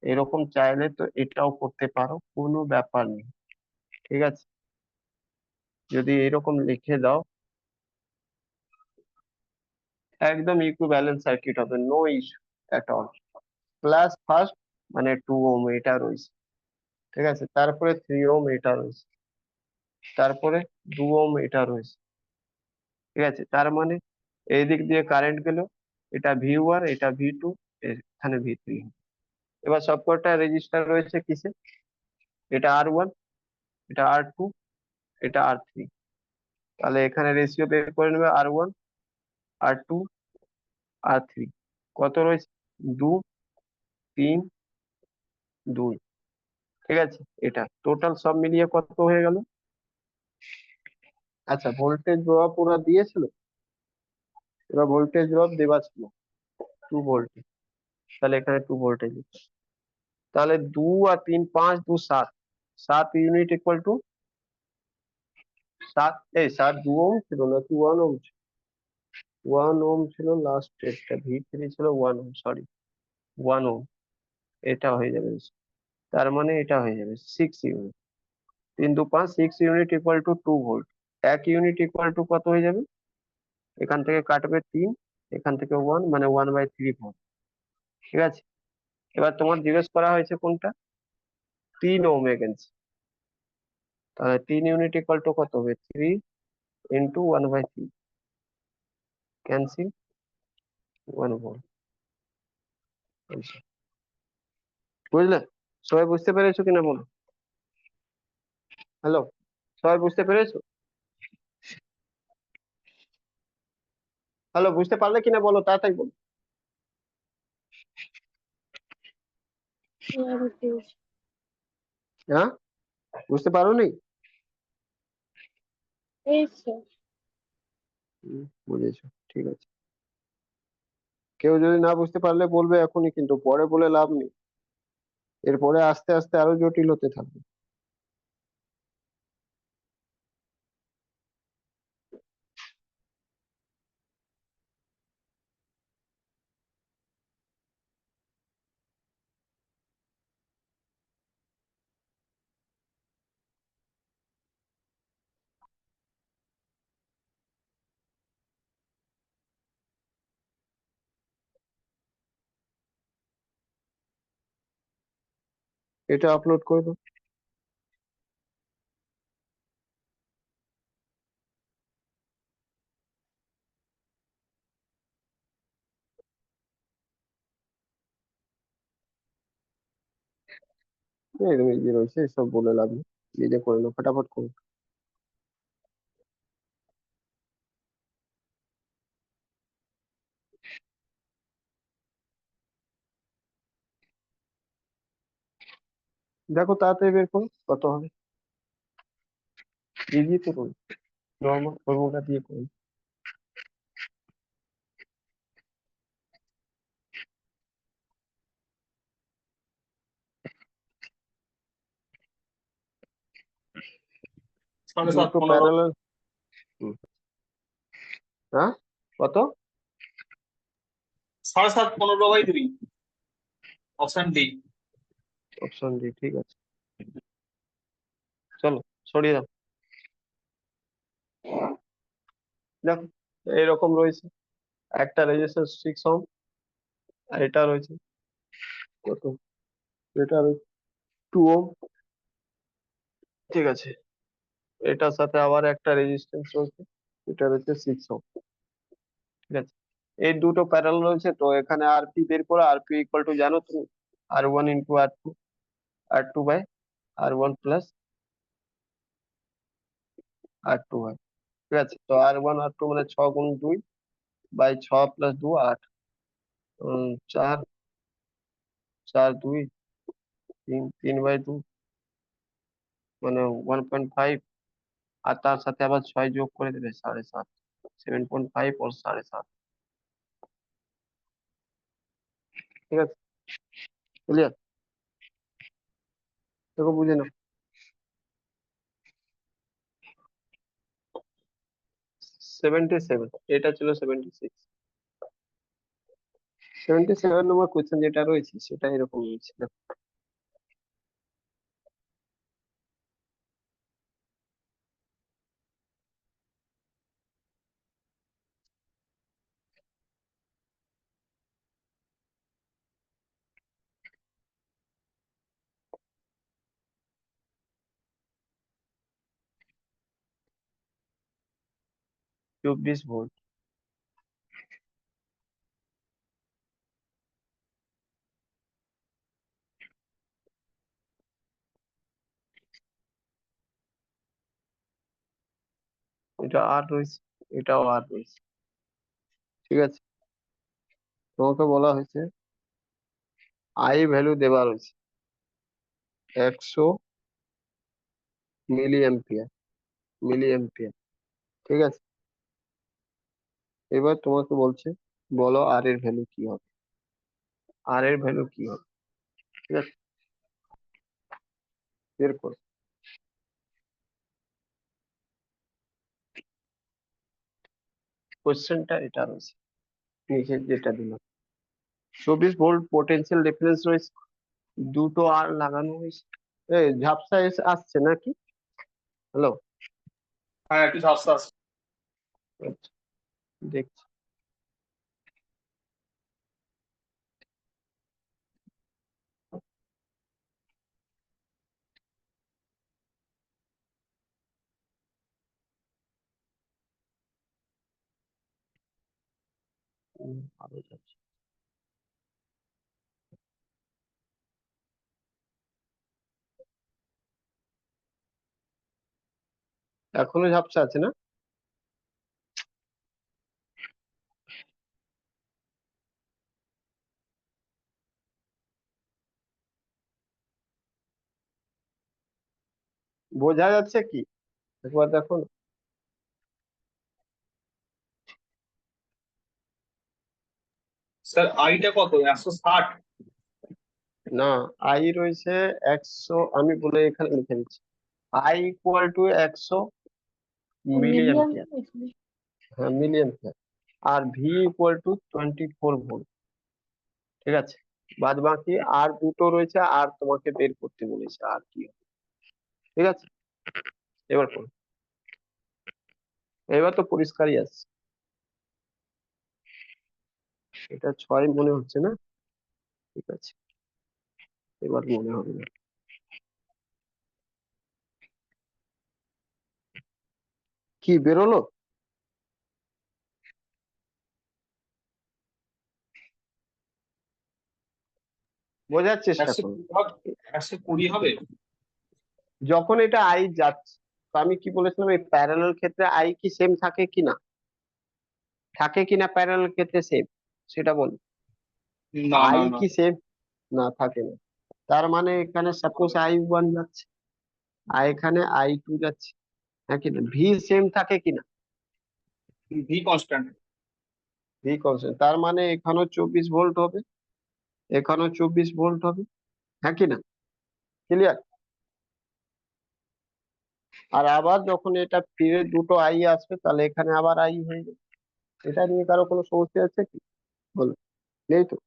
এরকম চাইলে তো এটাও করতে পারো, কোনো ব্যাপার নেই, ঠিক আছে? যদি এরকম লিখে দাও একদম ইকুইভ্যালেন্ট সার্কিট হবে, no issue at all. Plus first মানে 2 ওহম এটা রয়েছে, ঠিক আছে? তারপরে 3 ওহম এটা রয়েছে, তারপরে 2 ওহম এটা রয়েছে, ঠিক আছে? তার মানে এই দিক দিয়ে কারেন্ট গেল, এটা V1 এটা V2, এখানে V3। এবার সবকটা রেজিস্টার রয়েছে কিসে, এটা R1 এটা R2 এটা R3। তাহলে এখানে রেশিও বের করে নেবে R1 R2 R3 কত রয়েছে, 2 3 2। ঠিক আছে, এটা টোটাল সব মিলিয়ে কত হয়ে গেল? আচ্ছা, ভোল্টেজ ড্রপ ওরা দিয়েছিল, ওরা ভোল্টেজ ড্রপ দেওয়া ছিল 2 ভোল্ট, তাহলে এখানে 2 ভোল্টেজ। তাহলে 2 আর 3 5 2 7, 7 ইউনিট ইকুয়াল টু 7, এই 7 2 ওহম ছিল নাকি 1 ওহম? 1 ওহম ছিল লাস্ট টেস্টটা, V3 ছিল 1 ওহম, সরি 1 ওহম। এটা হয়ে যাবে, তার মানে এটা হয়ে যাবে 6 unit. 3 2 5 6 unit equal to 2 volt. 1 unit equal to কত হয়ে যাবে? এখান থেকে কাটবে 3, এখান থেকে 1, মানে 1/3 ভোল্ট। ঠিক আছে, এবার তোমার জিজ্ঞেস করা হয়েছে কোনটা? 3 ওহম এগেন্স, তাহলে 3 ইউনিট ইকুয়াল টু কত হবে? 3 × 1/3, ক্যান্সেল, 1 ভোল্ট। বুঝলে? সবাই বুঝতে পেরেছো কিনা বলো? হ্যালো, সবাই বুঝতে পেরেছো? হ্যালো, বুঝতে পারলে কিনা বলো, তাড়াতাড়ি বলো। হ্যাঁ, বুঝতে পেরেছি। হ্যাঁ, বুঝতে পারোনি? পেরেছি। বুঝেছো, ঠিক আছে। কেউ যদি না বুঝতে পারলে বলবে এখনই, কিন্তু পরে বলে লাভ নেই, এরপরে আস্তে আস্তে আরো জটিল হতে থাকবে। এটা আপলোড করে দাও। এরকম এই যে রয়েছে, সব বলে লাভ নেই, নিজে করে নাও, ফটাফট করো। দেখো তাড়াতাড়ি বের করো কত হবে, ইজি তো করো, নর্মাল ফর্মুলা দিয়ে করো। 7.5 দুটো 15। প্যারালাল। হ্যাঁ, কত? 7.5 15/2, অপশন ডি। অপশন ডি, ঠিক আছে, চলো সরিয়ে দাও। দেখো এরকম রয়েছে, একটা রেজিস্ট্যান্স 6 ওহম, আর এটা রয়েছে কত? এটা রয়েছে 2 ওহম, ঠিক আছে। এটার সাথে আবার একটা রেজিস্ট্যান্স রয়েছে, এটা রয়েছে 6 ওহম, ঠিক আছে। এই দুটো প্যারালাল রয়েছে, তো এখানে আরপি বের করো। আরপি ইকুয়াল টু জানো তুমি, R1 × R2 প্লাস R2 হয়, ঠিক আছে। তো R1 R2 মানে 6 × 2/6 + 2 8, 4, 4 2 3, 3/2 মানে 1.5, আর তার সাথে আবার 6 যোগ করে দেবে 7.5, 7.5 ও 7.5, ঠিক আছে, ক্লিয়ার? দেখো বুঝে নাও। 77, এটা ছিল 76। 77 নম্বর কোয়েশ্চেন যেটা রয়েছে সেটা এরকম রয়েছে, দেখো। = 24 ভোল্ট, এটা আর রয়েছে, এটাও আর রয়েছে, ঠিক আছে। তোমাকে বলা হয়েছে আই ভ্যালু দেওয়া রয়েছে, 100 মিলি এম্পিয়ার। ঠিক আছে, এবার তোমাকে বলছে বলো আর এর ভ্যালু কি হবে, আর এর ভ্যালু কি হবে। ঠিক আছে, বের করো। কোশ্চেনটা এটা রয়েছে, নিচে যেটা দিলাম 24 ভোল্ট পোটেনশিয়াল ডিফারেন্স রয়েছে, দুটো আর লাগানো হয়েছে। ঝাপসা আসছে নাকি? হ্যালো, হ্যাঁ একটু ঝাপসা আছে। আচ্ছা, দেখছি। আরো যাচ্ছে। এখনো ঝাপসা আছে না? বোঝা যাচ্ছে কি? একবার দেখো না। স্যার আইটা কত, 160? না, আই রয়েছে 100, আমি বলে এখানে লিখে নিচ্ছি। I equal to 100 milli million ampere. হ্যাঁ, মিলি অ্যাম্পিয়ার। আর ভি ইকুয়াল টু 24 ভোল্ট। ঠিক আছে, বাদ বাকি আর দুটো রয়েছে, আর তোমাকে বের করতে বলেছে আর কি হবে। ঠিক আছে, এবার করো। এবার তো পরিষ্কারই আছে, এটা 6 মনে হচ্ছে না? ঠিক আছে, এবার মনে হবে না। কি বেরোলো? বোঝার চেষ্টা করো। 120 হবে। যখন এটা আই যাচ্ছে, তো আমি কি বলেছিলাম, এই প্যারালাল ক্ষেত্রে আই কি সেম থাকে কিনা, থাকে কিনা প্যারালাল ক্ষেত্রে সেম, সেটা বল। না আই না না। কি সেম? না, থাকে না। তার মানে এখানে সাপোজ I1 যাচ্ছে, আর এখানে I2 যাচ্ছে, হ্যাঁ কিনা? ভি সেম থাকে কিনা? V constant. ভি কনস্ট্যান্ট, তার মানে এখানেও 24 ভোল্ট হবে, এখানেও 24 ভোল্ট হবে, হ্যাঁ কিনা? ক্লিয়ার? আর আবার যখন এটা ফিরে দুটো আই আসবে, তাহলে এখানে আবার আই হয়ে যাবে। এটা নিয়ে কারো কোনো সমস্যা আছে কি? বলো, নেই তো?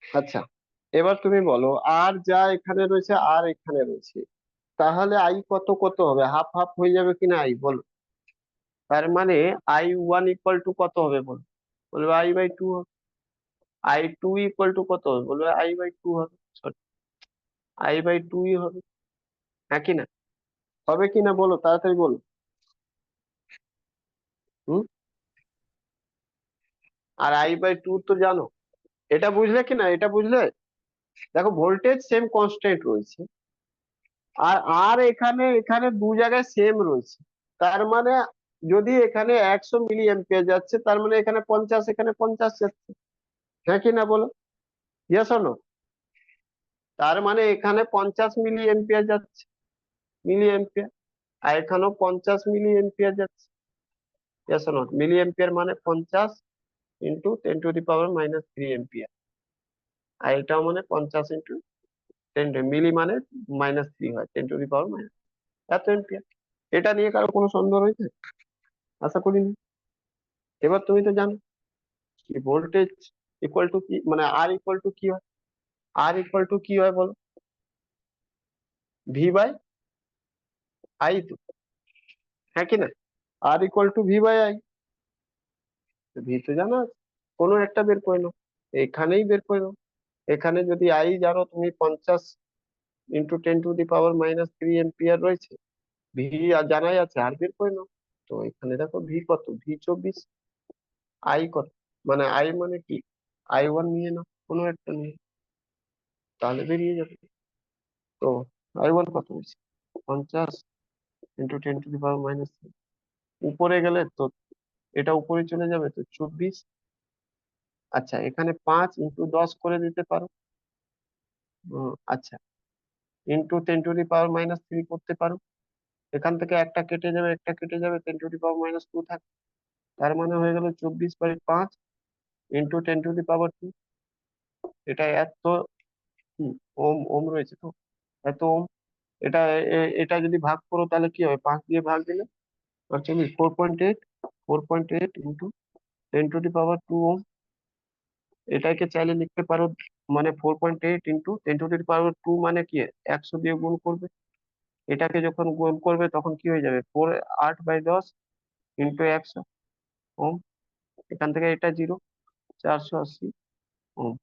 আচ্ছা, এবার তুমি বলো, আর যা এখানে রয়েছে আর এখানে রয়েছে, তাহলে আই কত কত হবে, হাফ হাফ হয়ে যাবে কিনা আই, বলো। তার মানে I1 ইকুয়াল টু কত হবে, বলো। বলবে I/2 হবে। I2 ইকুয়াল টু কত হবে, বলবে I/2 হবে। সরি, I/2ই হবে, হ্যাঁ কিনা? হবে কিনা বলো, তাড়াতাড়ি বলো। হুম, আর I/2 তো জানো। এটা বুঝলে কিনা, এটা বুঝলে? দেখো, ভোল্টেজ সেম কনস্ট্যান্ট রয়েছে, আর আর এখানে এখানে দু জায়গায় সেম রয়েছে। তার মানে যদি এখানে 100 মিলি অ্যাম্পিয়ার যাচ্ছে, তার মানে এখানে 50, এখানে 50 যাচ্ছে, হ্যাঁ কি না বলো? Yes or no? তার মানে এখানে 50 মিলি অ্যাম্পিয়ার যাচ্ছে, মিলি অ্যাম্পিয়ার, আর এখানেও 50 মিলি অ্যাম্পিয়ার যাচ্ছে। Yes or no? Milliampere মানে 50 ইন্টু 10⁻³ অ্যাম্পিয়ার, আর এটাও মানে 50 ইন্টু 10, মিলি মানে -3 হয়, 10⁻⁻, এত অ্যাম্পিয়ার। এটা নিয়ে কারো কোনো সন্দেহ রয়েছে? আশা করিনি। এবার তুমি তো জানো কি ভোল্টেজ ইকুয়াল টু কি, মানে আর ইকুয়াল টু কি হয়, আর ইকুয়াল টু কি হয় বলো? V/I তো, হ্যাঁ কি না? আর ইকুয়াল টু V/I। ভি তো জানা আছে, কোনো একটা বের করে নাও, এখানেই বের করে নাও। এখানে যদি আই জানো তুমি, 50 ইন্টু 10⁻³ এম্পিয়ার রয়েছে, ভি আর জানাই আছে, আর বের করে নাও। তো এখানে দেখো ভি কত, ভি 24, আই কত, মানে আই মানে কি, I1 নিয়ে নাও, কোনো একটা নিয়ে, তাহলে বেরিয়ে যাবে। তো I1 কত হয়েছে, 50 ইন্টু 10⁻⁻3, উপরে গেলে তো এটা উপরে চলে যাবে, তো 24। আচ্ছা, এখানে 5 ইন্টু 10 করে দিতে পারো, আচ্ছা, ইন্টু 10⁻³ করতে পারো। এখান থেকে একটা কেটে যাবে, একটা কেটে যাবে, 10⁻² থাকে। তার মানে হয়ে গেল 24/5 ইন্টু 10⁻²। এটা এত ওম ওম রয়েছে তো, এত ওম। এটা এটা যদি ভাগ করো তাহলে কি হবে, 5 দিয়ে ভাগ দিলে 4.8, 4.8 ইন্টু 10⁻² ওম। এটাকে চাইলে লিখতে পারো, মানে 4.8 ইন্টু 10⁻² মানে কি, 100 দিয়ে গুণ করবে। এটাকে যখন গুণ করবে তখন কি হয়ে যাবে, 8/10 ইন্টু 100 ওম। এখান থেকে এটা 0, 480 ওম।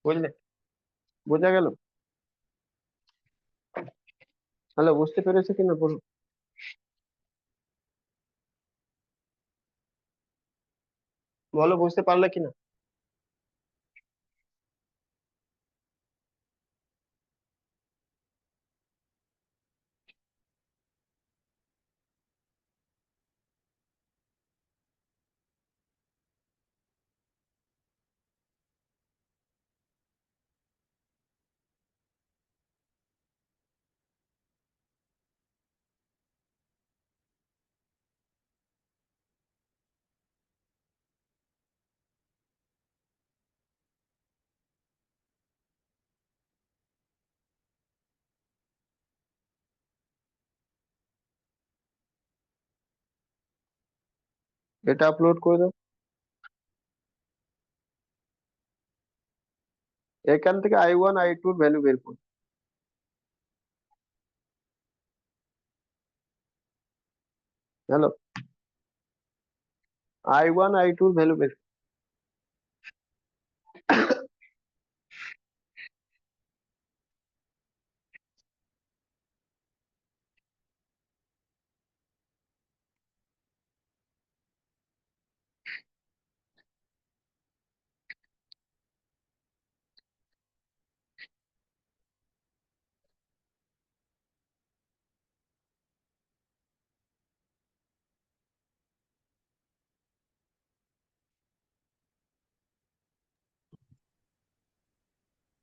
বুঝলে? বোঝা গেল? হ্যালো, বুঝতে পেরেছো কিনা বলো? বলো, বুঝতে পারলে কিনা? এটা আপলোড করে দাও। এখান থেকে I1 I2 এর ভ্যালু বের করো। হ্যালো, I1 I2 এর ভ্যালু বের করো।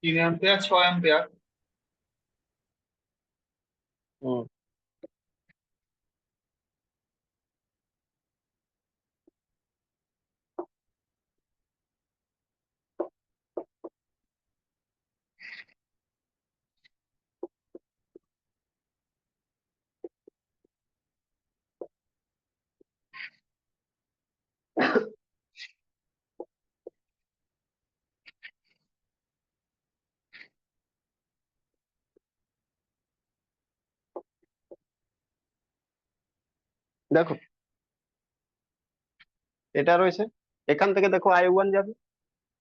তিন অ্যাম্পিয়ার 6 অ্যাম্পিয়ার। হুম, দেখো এটা রয়েছে। এখান থেকে দেখো I1 যাবে,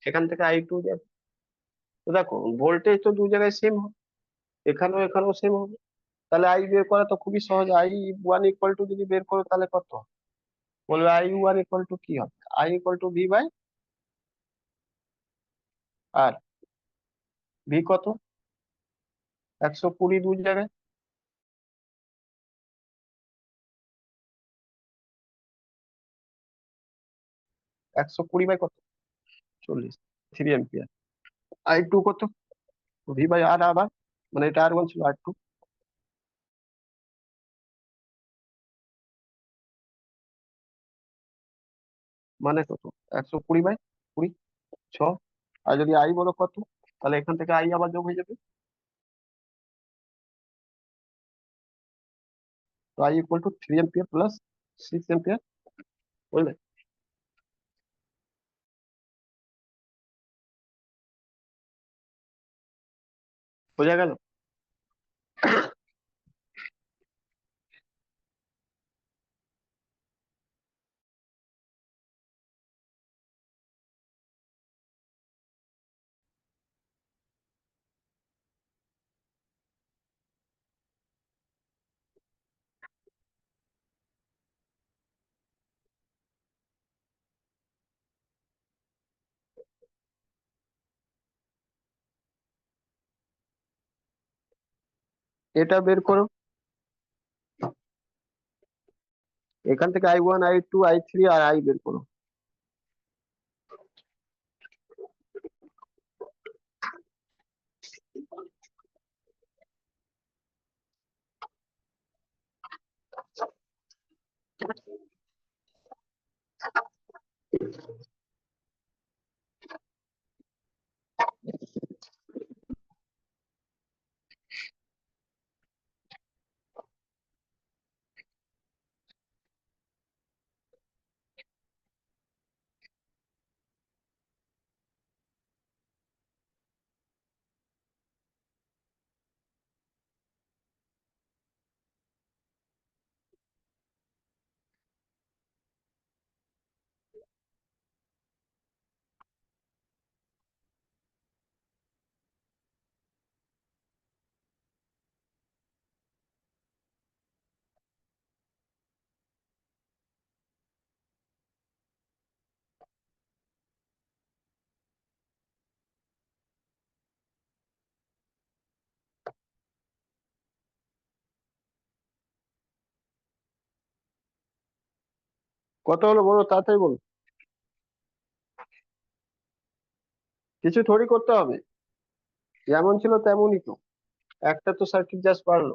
এখান থেকে I2 যাবে। তো দেখো ভোল্টেজ তো দু জায়গায় সেম হবে, এখানেও এখানেও সেম হবে। তাহলে আই বের করা তো খুবই সহজ। I1 যদি বের করো তাহলে কত হবে? বলবে I1 কি হবে, I V/, আর ভি কত, 120 দু জায়গায়, 120/কত, 40, 3 অ্যাম্পিয়ার। I2 কত, V/R আবার, মানে এটা R1 ছিল, R2 মানে কত, 120/20, 6। আর যদি I বলো কত, তাহলে এখান থেকে I আবার যোগ হয়ে যাবে। তো I = 3 অ্যাম্পিয়ার প্লাস 6 অ্যাম্পিয়ার। বুঝলে? বোঝা গেল? এটা বের করো। এখান থেকে I1 I2 I3 R I বের করো। কত হলো বলো, তাড়াতাড়ি বলো। কিছু থোড়ি করতে হবে, যেমন ছিল তেমনই তো, একটা তো সার্কিট জাস্ট বাড়লো।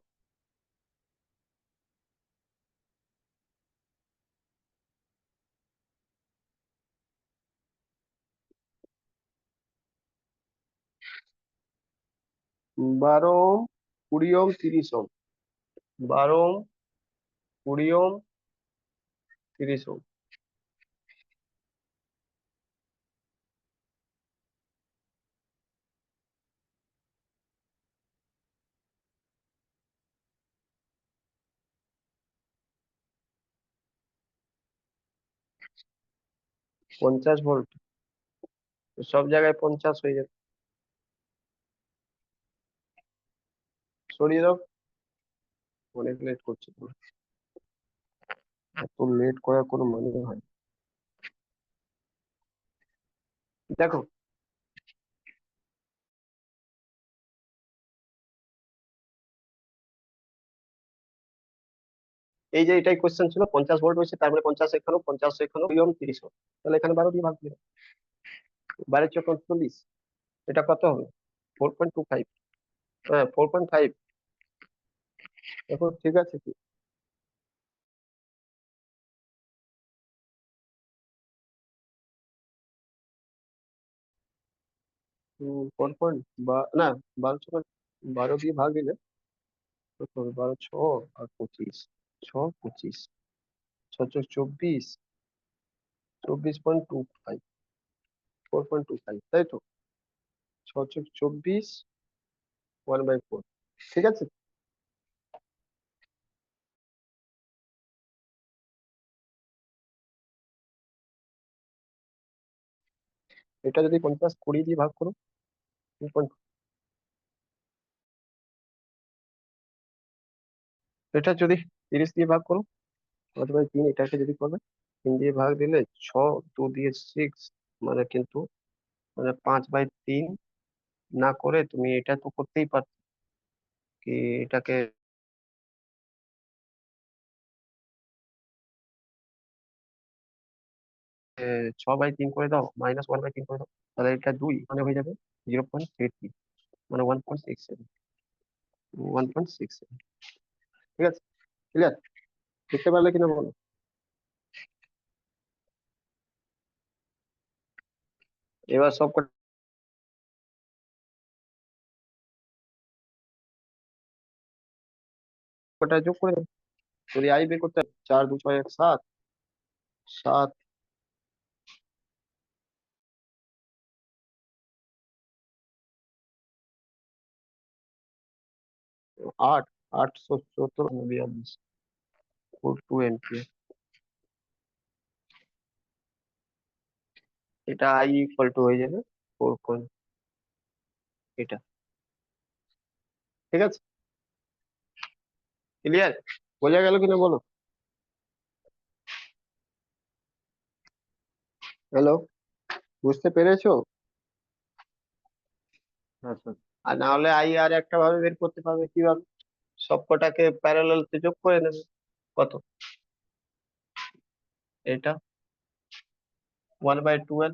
12 ohm, 20 ohm, 30 ohm. 12 ohm, 20 ohm, 30 ohm. 50 volt, সব জায়গায় 50 হয়ে যাবে। সরিয়ে দাও, অনেক লেট করছে তো। এত লেট করার কোনো মানে হয় না। দেখো, এই যে এটাই কোশ্চেন ছিল, 50 ভোল্ট হয়েছে, তার মানে 50 এখানেও, 50 এখানেও, 20 ওহম, 30 ওহম। তাহলে এখানে 12 দিয়ে ভাগ দিলাম, 12 × 4 = 40। এটা কত হবে? 4.25। হ্যাঁ, 4.5। দেখো ঠিক আছে কি? ফোর পয়েন্ট বা না, 12 দিয়ে ভাগ দিলে কত হবে? 12 6 আর 25, 6 25, 6 24, 24.25, 4.25, তাই তো? 6 24, 1/4। ঠিক আছে। এটা যদি 50 20 দিয়ে ভাগ করো, 2. এটা যদি 30 দিয়ে ভাগ করো, অথবা 3, এটাকে যদি করবে 3 দিয়ে ভাগ দিলে 6, 2 দিয়ে 6, মানে কিন্তু মানে 5/3 না করে তুমি এটা তো করতেই পারো কি, এটাকে 6/3 করে দাও, -1/3 করে দাও, তাহলে এটা 2 মানে হয়ে যাবে 0.33, মানে 1.67, 1.67। ঠিক আছে, ক্লিয়ার? দেখতে পারলে কিনা বলো। এবার সব কটা যোগ করে দাও। যদি আই বের করতে হয়, 4 2 6 1 7, 7 8, 814 42 এম্পিয়ার। এটা আই ইকুয়াল টু হয়ে যাবে 4. এটা ঠিক আছে, ক্লিয়ার? বোঝা গেল কিনা বলো। হ্যালো, বুঝতে পেরেছো? আচ্ছা, আর না হলে আই আর একটা ভাবে বের করতে পারবে, কিভাবে? সবকটাকে প্যারালাল তে যোগ করে নেবে। কত? এটা 1/12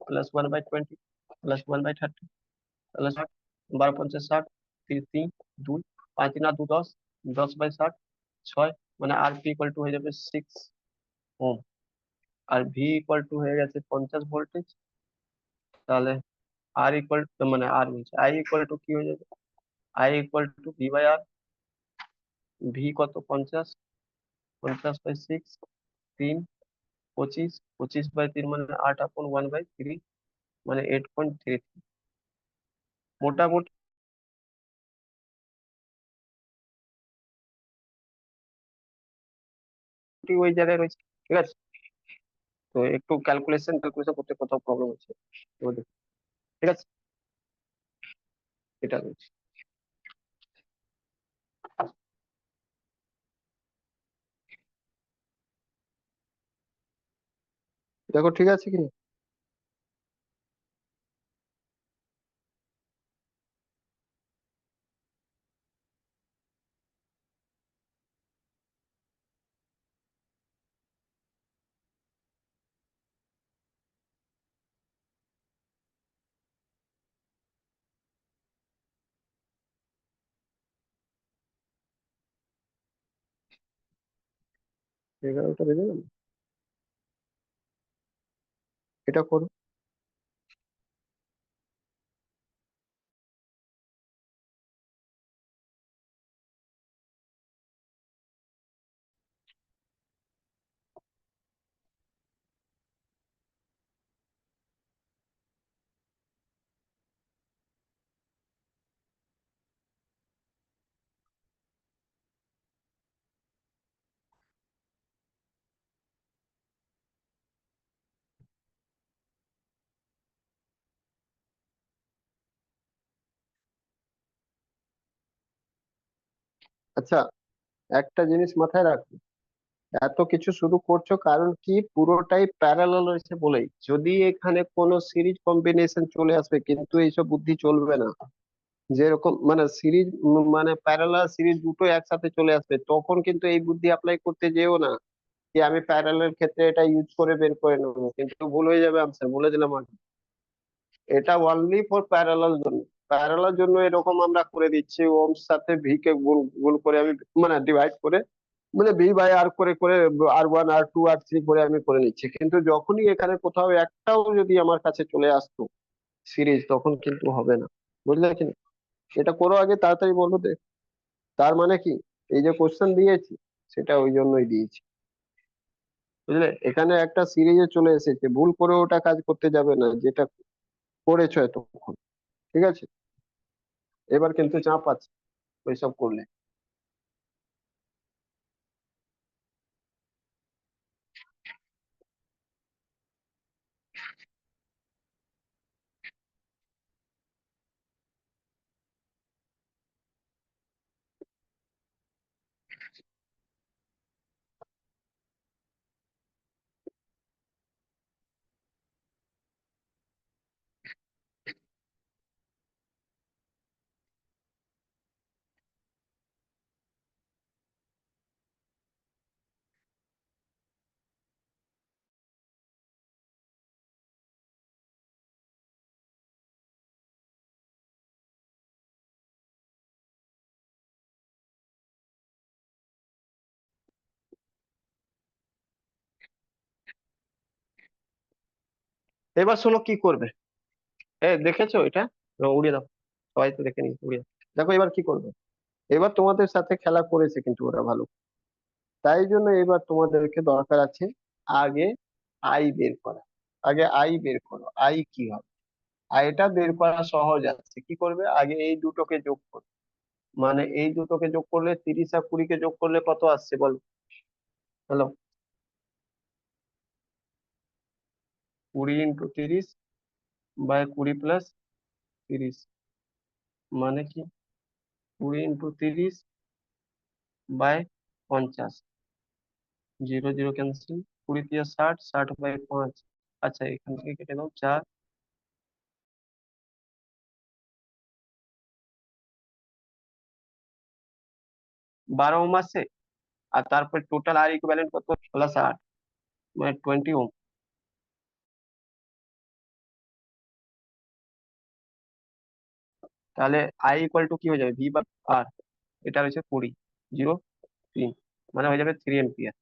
প্লাস 1/20 প্লাস 1/30 প্লাস 12×5 = 60, 3 3 2, 5 3 আর 2 10, 10/60, 6, মানে আর পি ইকুয়াল টু হয়ে যাবে 6 ওহম। আর ভি ইকুয়াল টু হয়ে গেছে 50 ভোল্টেজ। তাহলে আর ইকুয়াল মানে আর বলছে আই ইকুয়াল টু কি হয়ে যাবে, আই ইকুয়াল টু ভি/আর। ভি কত, 50, 50/6, 3, 25, 25/3 মানে 8/1/3, মানে 8.33। মোটামুটি ওই জায়গায় রয়েছে, ঠিক আছে। তো একটু ক্যালকুলেশন ক্যালকুলেশন করতে কোথাও প্রবলেম হচ্ছে তো দেখো, ঠিক আছে, এটা রয়েছে। দেখো ঠিক আছে কিনা। এগারোটা বেজে গেল, এটা করো। আচ্ছা, একটা জিনিস মাথায় রাখো, এত কিছু শুধু করছো কারণ কি, পুরোটাই প্যারালাল রয়েছে বলেই। যদি এখানে কোনো সিরিজ কম্বিনেশন চলে আসবে, কিন্তু এইসব বুদ্ধি চলবে না। যেরকম মানে সিরিজ, মানে প্যারালাল সিরিজ দুটো একসাথে চলে আসবে, তখন কিন্তু এই বুদ্ধি অ্যাপ্লাই করতে যেও না যে আমি প্যারালাল ক্ষেত্রে এটা ইউজ করে বের করে নেবো, কিন্তু ভুল হয়ে যাবে, আনসার বলে দিলাম আগে। এটা অনলি ফর প্যারালাল জন্য। প্যারালাল জন্য এরকম আমরা করে দিচ্ছি, ওম সাথে ভি কে গুণ গুণ করে আমি, মানে ডিভাইড করে, মানে ভি/আর করে করে R1 R2 R3 করে আমি করে নিচ্ছি। কিন্তু যখনই এখানে কোথাও একটাও যদি আমার কাছে চলে আসতো সিরিজ, তখন কিন্তু হবে না, বুঝলে কি না? এটা করো আগে, তাড়াতাড়ি বলো দে। তার মানে কি, এই যে কোশ্চেন দিয়েছি সেটা ওই জন্যই দিয়েছি, বুঝলে। এখানে একটা সিরিজে চলে এসেছে, ভুল করে ওটা কাজ করতে যাবে না যেটা করেছো এতক্ষণ, ঠিক আছে। এবার কিন্তু চাপ আছে ওইসব করলে। এবার শোনো কি করবে। দেখেছো এটা, উড়িয়ে দাও, সবাই তো দেখে নি, উড়িয়ে দাও। দেখো এবার কি করবে। এবার তোমাদের সাথে খেলা করেছে কিন্তু ওরা ভালো, তাই জন্য এবার তোমাদেরকে দরকার আছে আগে আই বের করা। আগে আই বের করো, আই কি হবে। আইটা বের করা সহজ আছে, কি করবে, আগে এই দুটোকে যোগ করবে। মানে এই দুটোকে যোগ করলে 30 আর 20 কে যোগ করলে কত আসছে বলো। হ্যালো, 20 × 30/20 + 30, মানে কি 20 × 30/50, 0 0 ক্যান্সেল, 20 × 60, 60/5। আচ্ছা, এখান থেকে কেটে দাও 4, 12 ওহম আসছে। আর তারপর টোটাল আর ইকুইভ্যালেন্ট কত, +8, মানে 20 ওহম। তাহলে আই ইকুয়াল টু কি হয়ে যাবে, ভি বা আর, এটা হচ্ছে 20, 3, মানে হয়ে যাবে 3 এম্পিয়ার।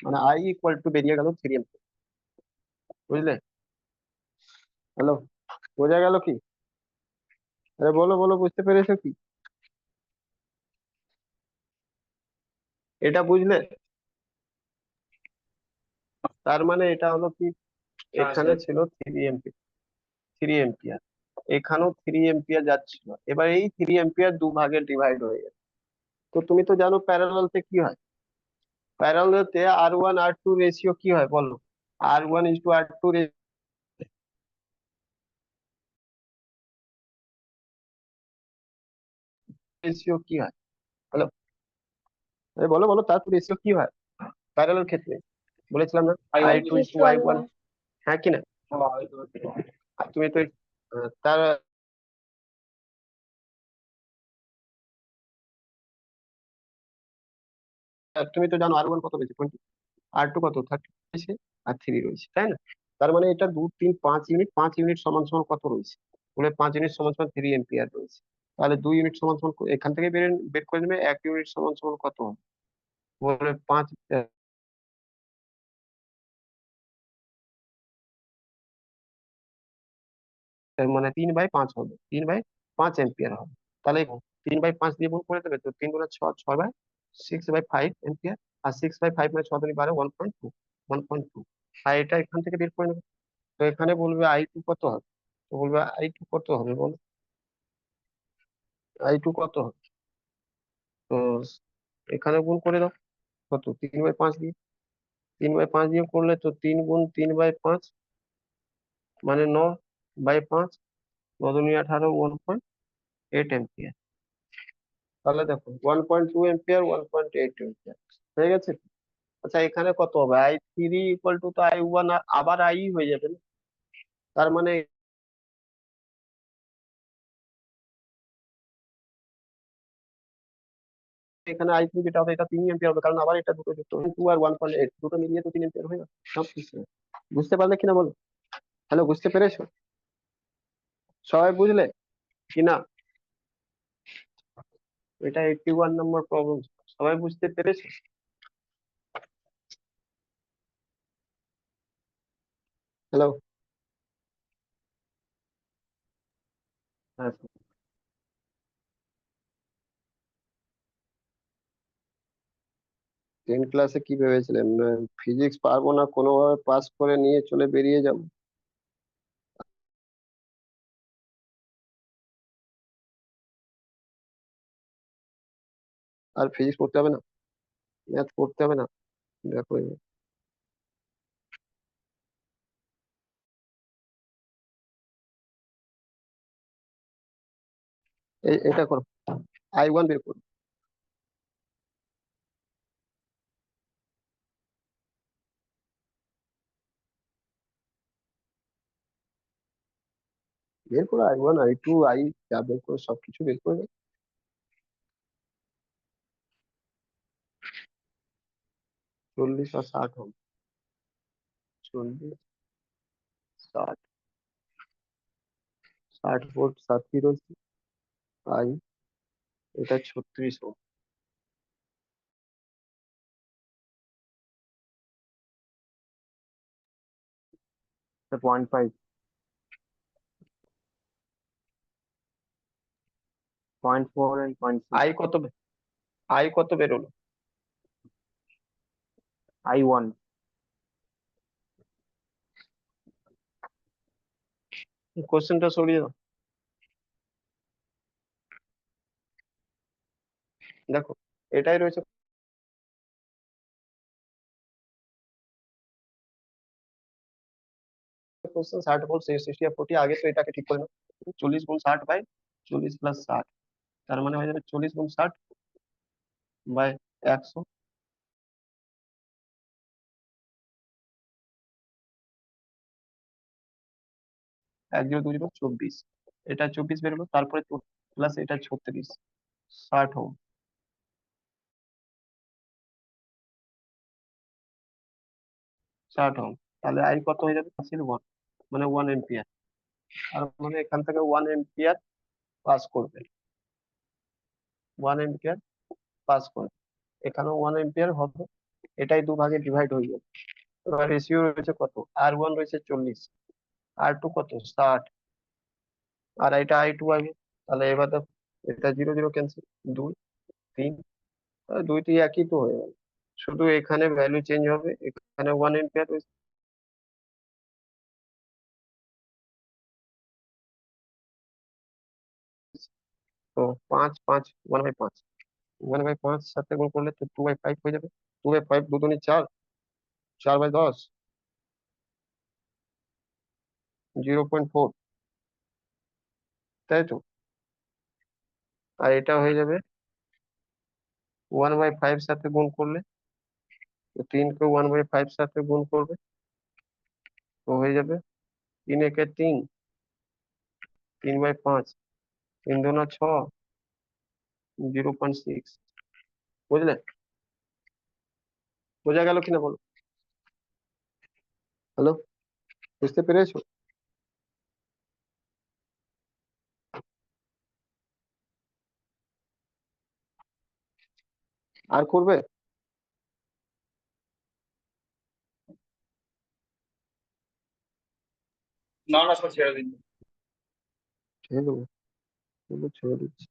মানে আই ইকুয়াল টু বেরিয়ে গেল 3 এম্পিয়ার। বুঝলে? হ্যালো, বোঝা গেল কি? আরে বলো বলো, বুঝতে পেরেছো কি? এটা বুঝলে? তার মানে এটা হলো কি, এখানে ছিল 3 এম্পিয়ার, 3 এম্পিয়ার, এখানেও 3 এম্পিয়ার যাচ্ছিল। এবার এই 3 এম্পিয়ার দুভাগে ডিভাইড হয়ে গেছে। তো তুমি তো জানো প্যারালালতে কি হয়, প্যারালালতে R1 R2 রেশিও কি হয় বলো, R1:R2 রেশিও কি হয়? বলো, আরে বলো বলো, তার রেশিও কি হয় প্যারালাল ক্ষেত্রে? বলেছিলাম না, I2:I1, হ্যাঁ কি না? আর তুমি তো তার তুমি তো জানো R1 কত রয়েছে, 20, R2 কত, 30 রয়েছে, আর 3 রয়েছে, তাই না? তার মানে এটা 2, 3, 5 ইউনিট, 5 ইউনিট সমান সমান কত রয়েছে, বলে 5 ইউনিট সমান সমান 3 এম্পিয়ার রয়েছে। তাহলে 2 ইউনিট সমান সমান এখান থেকে বের বের করে নেবে, 1 ইউনিট সমান সমান কত হবে, বলে 5, মানে 3/5 হবে, 3/5 এম্পিয়ার হবে। তাহলে 3/5 দিয়ে গুণ করে দেবে, তো 3 × 6, 6/5 এম্পিয়ার। আর 6/5 মানে 6 × 12, 1.2, 1.2। আর এটা এখান থেকে বের করে নেবে। তো এখানে বলবে I2 কত হবে, তো বলবে I2 কত হবে বলো, I2 কত হবে? তো এখানে গুণ করে দাও, কত, 3/5 দিয়ে, 3/5 দিয়ে করলে তো 3 × 3/5 মানে 9/5, 9 × 2 = 18, 1.8 এম্পিয়ার। তাহলে দেখো 1.2 এম্পিয়ার, 1.8 এম্পিয়ার হয়ে গেছে। আচ্ছা এখানে কত হবে, I3 ইকুয়াল টু তো I1, আবার আই হয়ে যাবে না? তার মানে এখানে I3 যেটা হবে, এটা 3 এম্পিয়ার হবে, কারণ আবার এটা দুটো যুক্ত 2 আর 1.8 দুটো মিলিয়ে তো 3 এম্পিয়ার হয়ে গেল। সব কিছু বুঝতে পারলে কিনা বলো? হ্যালো, বুঝতে পেরেছো? সবাই বুঝলে কিনা? এটা 81 নম্বর প্রবলেম, সবাই বুঝতে পেরেছে? হ্যালো, হ্যাঁ। 10 ক্লাসে কি ভেবেছিলেন, ফিজিক্স পারবো না, কোনোভাবে পাস করে নিয়ে চলে বেরিয়ে যাবো? আর ফিজিক্স পড়তে হবে না, ম্যাথ পড়তে হবে না? দেখো এটা করো, I1 বের করো। বের করো I1, I2, যা বের করো সবকিছু বের করে দাও। 40 আর 60 হবে, 40, 60, 60 ভোল্ট, 7 আই, এটা 36 ওহম। 0.5, 0.4 and 0.6। আই কত বেরোলো? I1, কোশ্চেনটা সরিয়ে দাও, দেখো এটাই রয়েছে কোশ্চেন। 60 ভোল্ট, 60 আর 40, আগে তো এটাকে ঠিক করে নাও। 40 × 60/40 + 60, তার মানে হয়ে যাবে 40 × 60/100, 1020, 24। এটা 24 বেরোলো, তারপরে প্লাস এটা 36, 60 ওহম, 60 ওহম। তাহলে আই কত হয়ে যাবে, 1, মানে 1 এম্পিয়ার। আর মানে এখান থেকে 1 এম্পিয়ার পাস করবে, 1 এম্পিয়ার পাস করবে, এখানেও 1 এম্পিয়ার হবে, এটাই দুভাগে ডিভাইড হয়ে যাবে। এবার রেশিও রয়েছে কত, R1 রয়েছে 40, R2 কত 60, আর এটা I2 আগে, তাহলে এবার দেখো এটা 0 0 ক্যান্সেল, 2 3, 2 একই তো হয়ে গেল, শুধু এখানে ভ্যালু চেঞ্জ হবে, এখানে 1 এম্পিয়ার রয়েছে, তো 5 5 1/5, 1/5 সাথে গুণ করলে তো 2/5 হয়ে যাবে, 2/5 2 4, 4/10, 0.4, তাই তো। আর এটা হয়ে যাবে 1/5 সাথে গুণ করলে, তো 3 কে 1/5 সাথে গুণ করবে, তো হয়ে যাবে 3 একে 3, 3/5, 3 2 6, 0.6, বুঝলে? বোঝা গেল কিনা বলো? হ্যালো, বুঝতে পেরেছো? আর করবে? না না স্যার, ছেড়ে দিন। ছেড়ে দেবো, চলো ছেড়ে দিচ্ছি।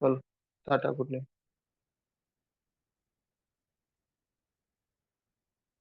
চলো, টাটা, গুড নাইট।